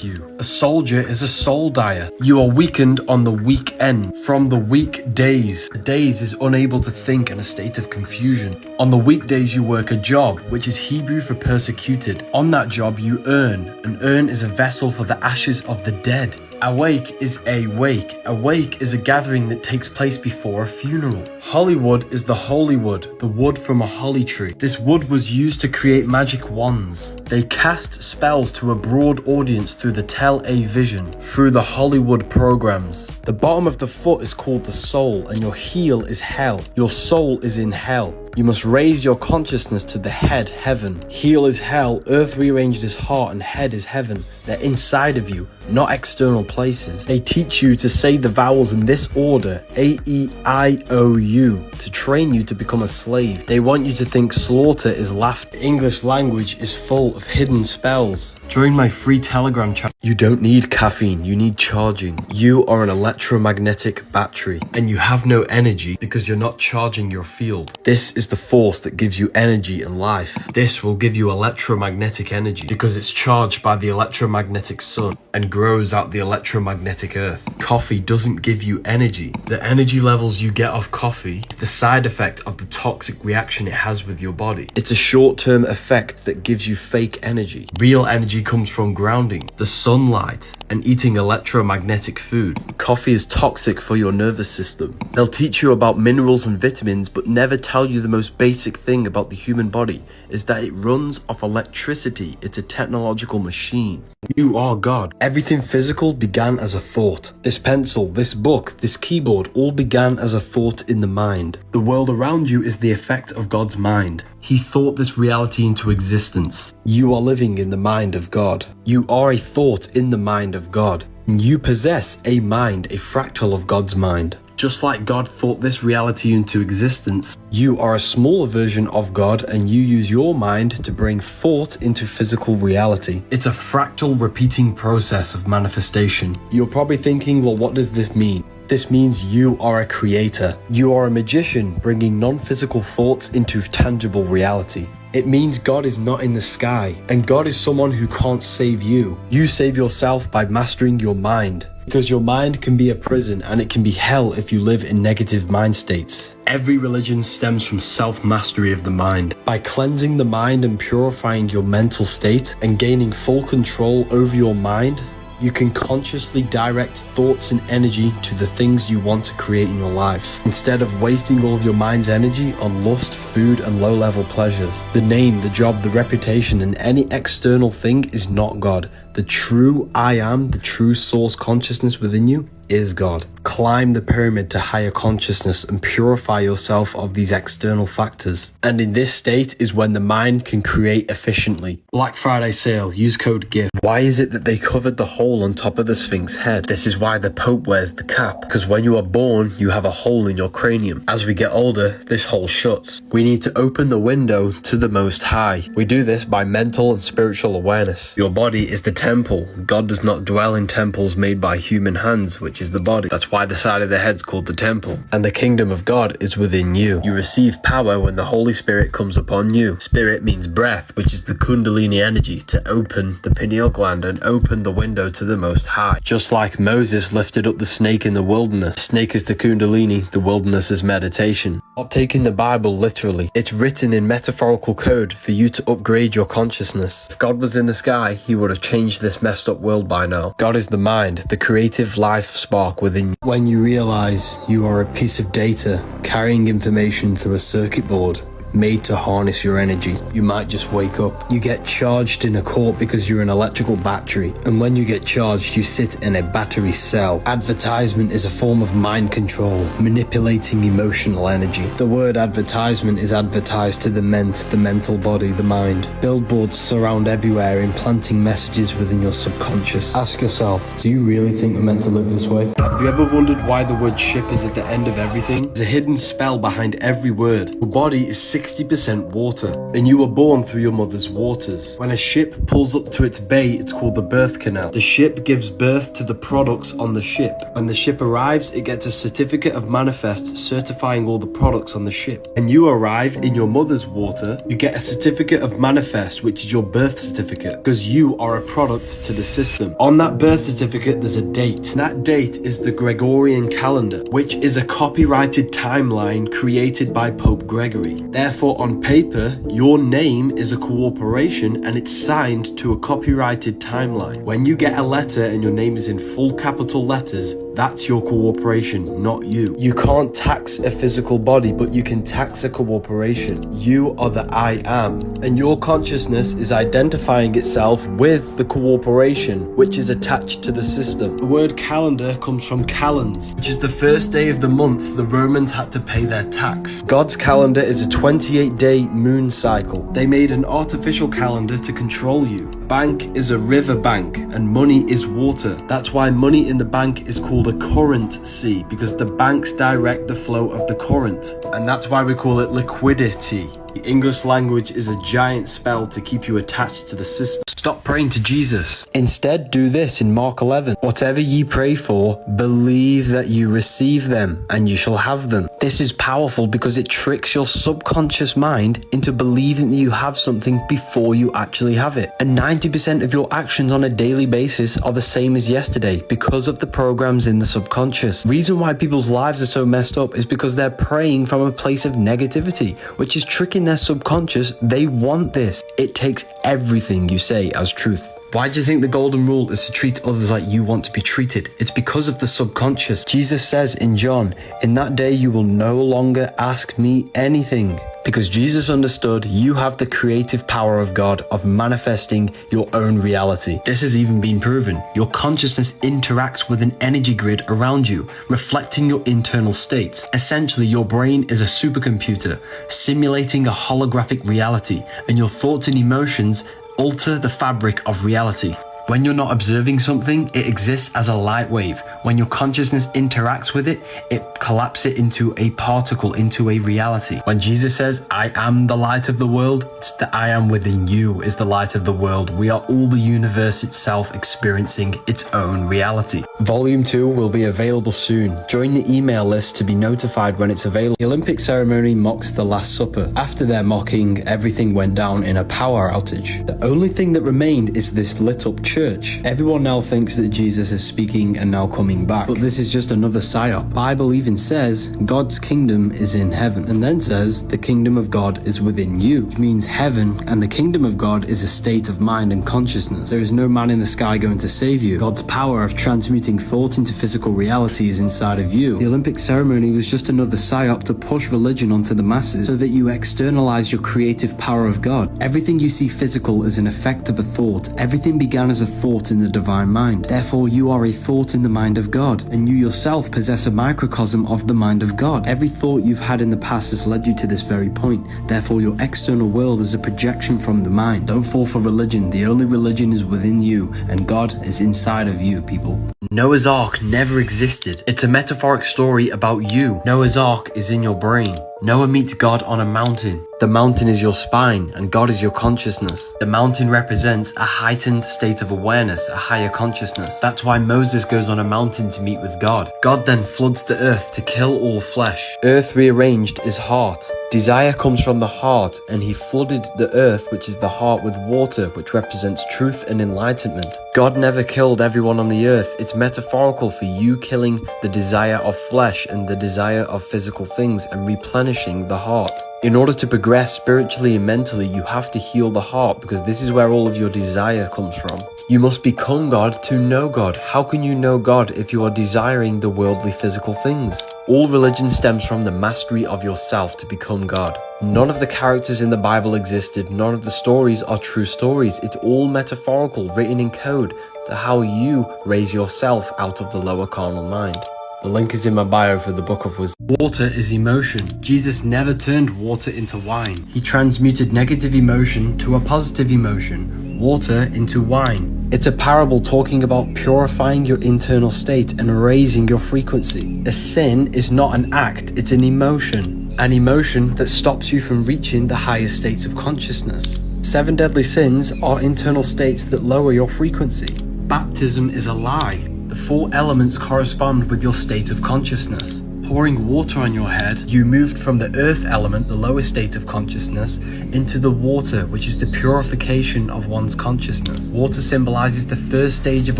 you. A soldier is a soul dyer. You are weakened on the weekend from the weekdays. Days is unable to think in a state of confusion. On the weekdays you work a job, which is Hebrew for persecuted. On that job you earn. An urn is a vessel for the ashes of the dead. Awake is a wake. A wake is a gathering that takes place before a funeral. Hollywood is the holy wood, the wood from a holly tree. This wood was used to create magic wands. They cast spells to a broad audience through the tele-vision, through the Hollywood programs. The bottom of the foot is called the soul, and your heel is hell. Your soul is in hell. You must raise your consciousness to the head, heaven. Heel is hell, earth rearranged is heart, and head is heaven. They're inside of you, not external places. They teach you to say the vowels in this order, A-E-I-O-U, to train you to become a slave. They want you to think slaughter is laughter. The English language is full of hidden spells. Join my free Telegram chat. You don't need caffeine, you need charging. You are an electromagnetic battery, And you have no energy because you're not charging your field. This is the force that gives you energy and life. This will give you electromagnetic energy because it's charged by the electromagnetic sun and grows out the electromagnetic earth. Coffee doesn't give you energy. The energy levels you get off coffee is the side effect of the toxic reaction it has with your body. It's a short-term effect that gives you fake energy. Real energy comes from grounding, the sunlight, and eating electromagnetic food. Coffee is toxic for your nervous system. They'll teach you about minerals and vitamins, but never tell you the most basic thing about the human body is that it runs off electricity. It's a technological machine. You are God. Everything physical began as a thought. This pencil, this book, this keyboard all began as a thought in the mind. The world around you is the effect of God's mind. He thought this reality into existence. You are living in the mind of God. You are a thought in the mind of God. You possess a mind, a fractal of God's mind. Just like God thought this reality into existence, you are a smaller version of God, and you use your mind to bring thought into physical reality. It's a fractal repeating process of manifestation. You're probably thinking, well, what does this mean? This means you are a creator. You are a magician bringing non-physical thoughts into tangible reality. It means God is not in the sky, and God is someone who can't save you. You save yourself by mastering your mind, because your mind can be a prison and it can be hell if you live in negative mind states. Every religion stems from self-mastery of the mind. By cleansing the mind and purifying your mental state and gaining full control over your mind, you can consciously direct thoughts and energy to the things you want to create in your life, instead of wasting all of your mind's energy on lust, food, and low-level pleasures. The name, the job, the reputation, and any external thing is not God. The true I am, the true source consciousness within you, is God. Climb the pyramid to higher consciousness and purify yourself of these external factors. And in this state is when the mind can create efficiently. Black Friday sale, use code GIFT. Why is it that they covered the hole on top of the Sphinx head? This is why the Pope wears the cap. Because when you are born, you have a hole in your cranium. As we get older, this hole shuts. We need to open the window to the Most High. We do this by mental and spiritual awareness. Your body is the temple. God does not dwell in temples made by human hands, which is the body. That's why the side of the head's called the temple. And the kingdom of God is within you. You receive power when the Holy Spirit comes upon you. Spirit means breath, which is the Kundalini energy to open the pineal gland and open the window to the Most High. Just like Moses lifted up the snake in the wilderness. Snake is the Kundalini, the wilderness is meditation. Stop taking the Bible literally. It's written in metaphorical code for you to upgrade your consciousness. If God was in the sky, he would have changed this messed up world by now. God is the mind, the creative life spark within you. When you realize you are a piece of data carrying information through a circuit board made to harness your energy, you might just wake up. You get charged in a court because you're an electrical battery, and when you get charged, you sit in a battery cell. Advertisement is a form of mind control, manipulating emotional energy. The word advertisement is advertised to the mental body, the mind. Billboards surround everywhere, implanting messages within your subconscious. Ask yourself, do you really think you're meant to live this way? Have you ever wondered why the word ship is at the end of everything? There's a hidden spell behind every word. Your body is 60% water, and you were born through your mother's waters. When a ship pulls up to its bay, it's called the birth canal. The ship gives birth to the products on the ship. When the ship arrives, it gets a certificate of manifest certifying all the products on the ship. When you arrive in your mother's water, you get a certificate of manifest, which is your birth certificate, because you are a product to the system. On that birth certificate, there's a date. And that date is the Gregorian calendar, which is a copyrighted timeline created by Pope Gregory. Therefore, on paper, your name is a corporation and it's signed to a copyrighted timeline. When you get a letter and your name is in full capital letters, that's your corporation, not you. You can't tax a physical body, but you can tax a corporation. You are the I am, and your consciousness is identifying itself with the corporation, which is attached to the system. The word calendar comes from calends, which is the first day of the month the Romans had to pay their tax. God's calendar is a 28-day moon cycle. They made an artificial calendar to control you. Bank is a river bank, and money is water. That's why money in the bank is called a currency, because the banks direct the flow of the current. And that's why we call it liquidity. The English language is a giant spell to keep you attached to the system. Stop praying to Jesus. Instead, do this in Mark 11. Whatever ye pray for, believe that you receive them, and you shall have them. This is powerful because it tricks your subconscious mind into believing that you have something before you actually have it. And 90% of your actions on a daily basis are the same as yesterday because of the programs in the subconscious. Reason why people's lives are so messed up is because they're praying from a place of negativity, which is tricking their subconscious. They want this. It takes everything you say as truth. Why do you think the golden rule is to treat others like you want to be treated? It's because of the subconscious. Jesus says in John, "In that day you will no longer ask me anything." Because Jesus understood you have the creative power of God of manifesting your own reality. This has even been proven. Your consciousness interacts with an energy grid around you, reflecting your internal states. Essentially, your brain is a supercomputer, simulating a holographic reality, and your thoughts and emotions alter the fabric of reality. When you're not observing something, it exists as a light wave. When your consciousness interacts with it, it collapses it into a particle, into a reality. When Jesus says, "I am the light of the world," it's the I am within you is the light of the world. We are all the universe itself experiencing its own reality. Volume 2 will be available soon. Join the email list to be notified when it's available. The Olympic ceremony mocks the Last Supper. After their mocking, everything went down in a power outage. The only thing that remained is this lit up church. Everyone now thinks that Jesus is speaking and now coming back, but this is just another psyop. Bible even says God's kingdom is in heaven, and then says the kingdom of God is within you, which means heaven and the kingdom of God is a state of mind and consciousness. There is no man in the sky going to save you. God's power of transmuting thought into physical reality is inside of you. The Olympic ceremony was just another psyop to push religion onto the masses so that you externalize your creative power of God. Everything you see physical is an effect of a thought. Everything began as a thought in the divine mind. Therefore, you are a thought in the mind of God, and you yourself possess a microcosm of the mind of God. Every thought you've had in the past has led you to this very point. Therefore, your external world is a projection from the mind. Don't fall for religion. The only religion is within you, and God is inside of you, people. Noah's Ark never existed. It's a metaphoric story about you. Noah's Ark is in your brain. Noah meets God on a mountain. The mountain is your spine, and God is your consciousness. The mountain represents a heightened state of awareness, a higher consciousness. That's why Moses goes on a mountain to meet with God. God then floods the earth to kill all flesh. Earth rearranged is heart. Desire comes from the heart, and he flooded the earth, which is the heart, with water, which represents truth and enlightenment. God never killed everyone on the earth. It's metaphorical for you killing the desire of flesh and the desire of physical things and replenishing the heart. In order to progress spiritually and mentally, you have to heal the heart, because this is where all of your desire comes from. You must become God to know God. How can you know God if you are desiring the worldly physical things? All religion stems from the mastery of yourself to become God. None of the characters in the Bible existed. None of the stories are true stories. It's all metaphorical, written in code to how you raise yourself out of the lower carnal mind. The link is in my bio for the Book of Wisdom. Water is emotion. Jesus never turned water into wine. He transmuted negative emotion to a positive emotion. Water into wine. It's a parable talking about purifying your internal state and raising your frequency. A sin is not an act, it's an emotion. An emotion that stops you from reaching the highest states of consciousness. 7 deadly sins are internal states that lower your frequency. Baptism is a lie. The 4 elements correspond with your state of consciousness. Pouring water on your head, you moved from the earth element, the lowest state of consciousness, into the water, which is the purification of one's consciousness. Water symbolizes the first stage of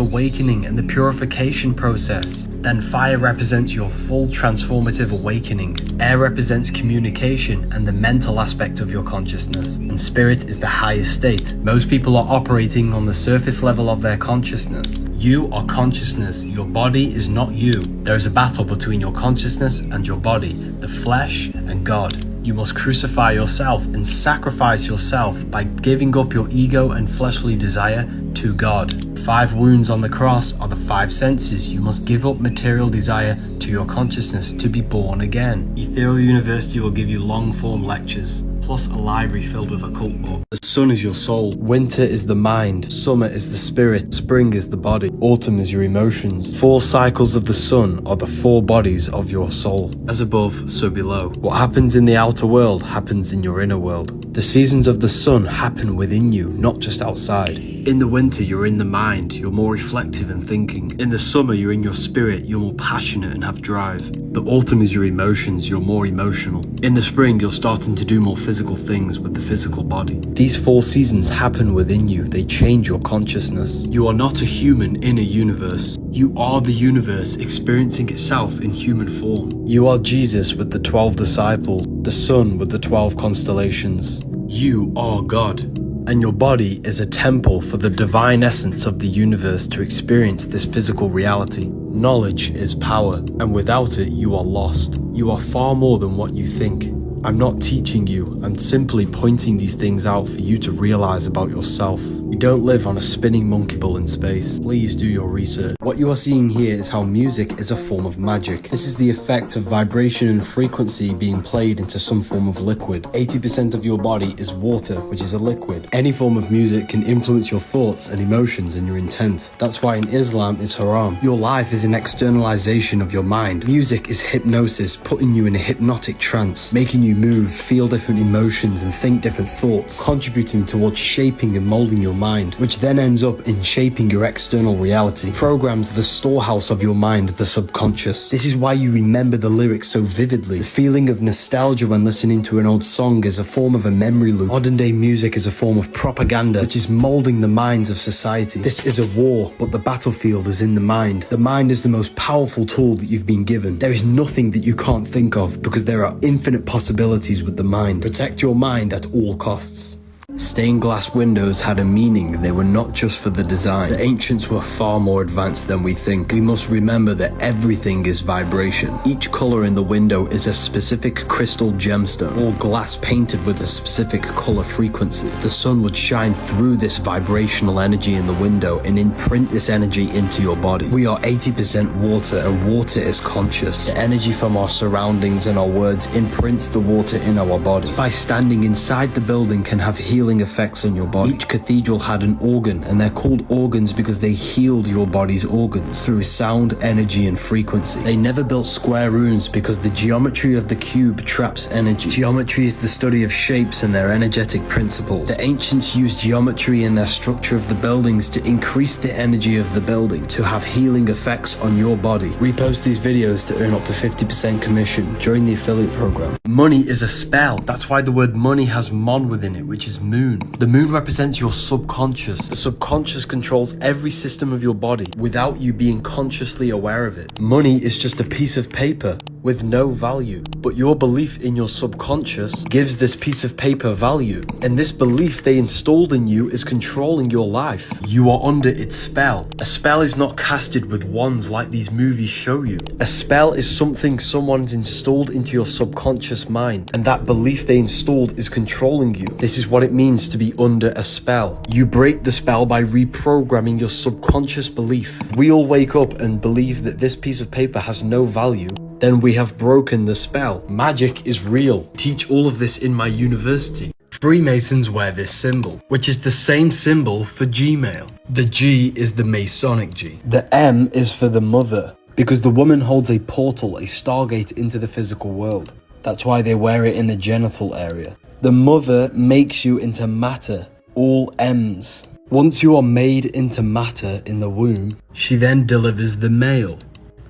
awakening and the purification process. Then fire represents your full transformative awakening. Air represents communication and the mental aspect of your consciousness. And spirit is the highest state. Most people are operating on the surface level of their consciousness. You are consciousness. Your body is not you. There is a battle between your consciousness and your body, the flesh and God. You must crucify yourself and sacrifice yourself by giving up your ego and fleshly desire to God. 5 wounds on the cross are the 5 senses. You must give up material desire to your consciousness to be born again. Ethereal University will give you long-form lectures, plus a library filled with occult books. The sun is your soul. Winter is the mind. Summer is the spirit. Spring is the body. Autumn is your emotions. 4 cycles of the sun are the 4 bodies of your soul. As above, so below. What happens in the outer world happens in your inner world. The seasons of the sun happen within you, not just outside. In the winter, you're in the mind, you're more reflective and thinking. In the summer, you're in your spirit, you're more passionate and have drive. The autumn is your emotions, you're more emotional. In the spring, you're starting to do more physical things with the physical body. These 4 seasons happen within you, they change your consciousness. You are not a human in a universe. You are the universe experiencing itself in human form. You are Jesus with the 12 disciples, the sun with the 12 constellations. You are God. And your body is a temple for the divine essence of the universe to experience this physical reality. Knowledge is power, and without it, you are lost. You are far more than what you think. I'm not teaching you, I'm simply pointing these things out for you to realize about yourself. We don't live on a spinning monkey ball in space. Please do your research. What you are seeing here is how music is a form of magic. This is the effect of vibration and frequency being played into some form of liquid. 80% of your body is water, which is a liquid. Any form of music can influence your thoughts and emotions and your intent. That's why in Islam it's haram. Your life is an externalization of your mind. Music is hypnosis, putting you in a hypnotic trance, making you move, feel different emotions and think different thoughts, contributing towards shaping and molding your mind, which then ends up in shaping your external reality. Programs the storehouse of your mind, the subconscious. This is why you remember the lyrics so vividly. The feeling of nostalgia when listening to an old song is a form of a memory loop. Modern day music is a form of propaganda, which is molding the minds of society. This is a war, but the battlefield is in the mind. The mind is the most powerful tool that you've been given. There is nothing that you can't think of because there are infinite possibilities with the mind. Protect your mind at all costs. Stained glass windows had a meaning. They were not just for the design. The ancients were far more advanced than we think. We must remember that everything is vibration. Each color in the window is a specific crystal gemstone, or glass painted with a specific color frequency. The sun would shine through this vibrational energy in the window and imprint this energy into your body. We are 80% water, and water is conscious. The energy from our surroundings and our words imprints the water in our body. By standing inside the building can have healing effects on your body. Each cathedral had an organ, and they're called organs because they healed your body's organs through sound, energy, and frequency. They never built square rooms because the geometry of the cube traps energy. Geometry is the study of shapes and their energetic principles. The ancients used geometry in their structure of the buildings to increase the energy of the building, to have healing effects on your body. Repost these videos to earn up to 50% commission during the affiliate program. Money is a spell. That's why the word money has mon within it, which is moon. The moon represents your subconscious. The subconscious controls every system of your body without you being consciously aware of it. Money is just a piece of paper with no value, but your belief in your subconscious gives this piece of paper value, and this belief they installed in you is controlling your life. You are under its spell. A spell is not casted with wands like these movies show you. A spell is something someone's installed into your subconscious mind, and that belief they installed is controlling you. This is what it means to be under a spell. You break the spell by reprogramming your subconscious belief. We all wake up and believe that this piece of paper has no value. Then we have broken the spell. Magic is real. Teach all of this in my university. Freemasons wear this symbol, which is the same symbol for Gmail. The G is the Masonic G. The M is for the mother, because the woman holds a portal, a stargate into the physical world. That's why they wear it in the genital area. The mother makes you into matter, all M's. Once you are made into matter in the womb, she then delivers the male.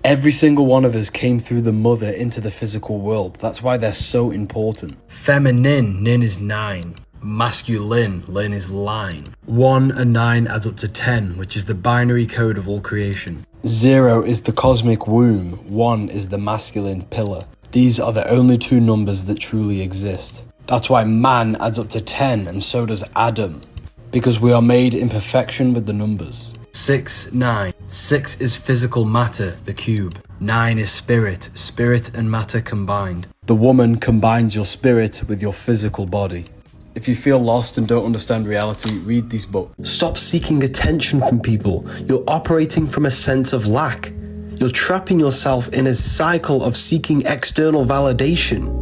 Every single one of us came through the mother into the physical world. That's why they're so important. Feminine, nin is 9. Masculine, lin is line. 1 and 9 adds up to 10, which is the binary code of all creation. 0 is the cosmic womb. 1 is the masculine pillar. These are the only two numbers that truly exist. That's why man adds up to 10, and so does Adam, because we are made in perfection with the numbers. 6, 9. 6 is physical matter, the cube. 9 is spirit, spirit and matter combined. The woman combines your spirit with your physical body. If you feel lost and don't understand reality, read these books. Stop seeking attention from people. You're operating from a sense of lack. You're trapping yourself in a cycle of seeking external validation.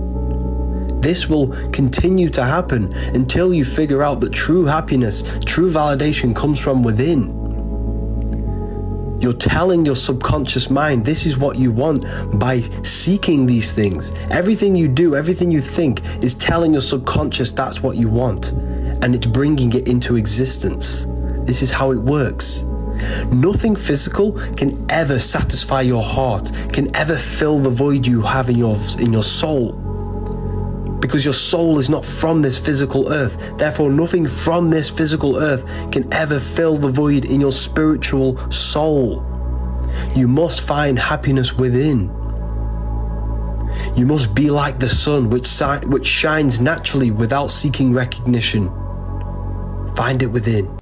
This will continue to happen until you figure out that true happiness, true validation comes from within. You're telling your subconscious mind this is what you want by seeking these things. Everything you do, everything you think is telling your subconscious that's what you want, and it's bringing it into existence. This is how it works. Nothing physical can ever satisfy your heart, can ever fill the void you have in your soul. Because your soul is not from this physical earth. Therefore, nothing from this physical earth can ever fill the void in your spiritual soul. You must find happiness within. You must be like the sun, which shines naturally without seeking recognition. Find it within.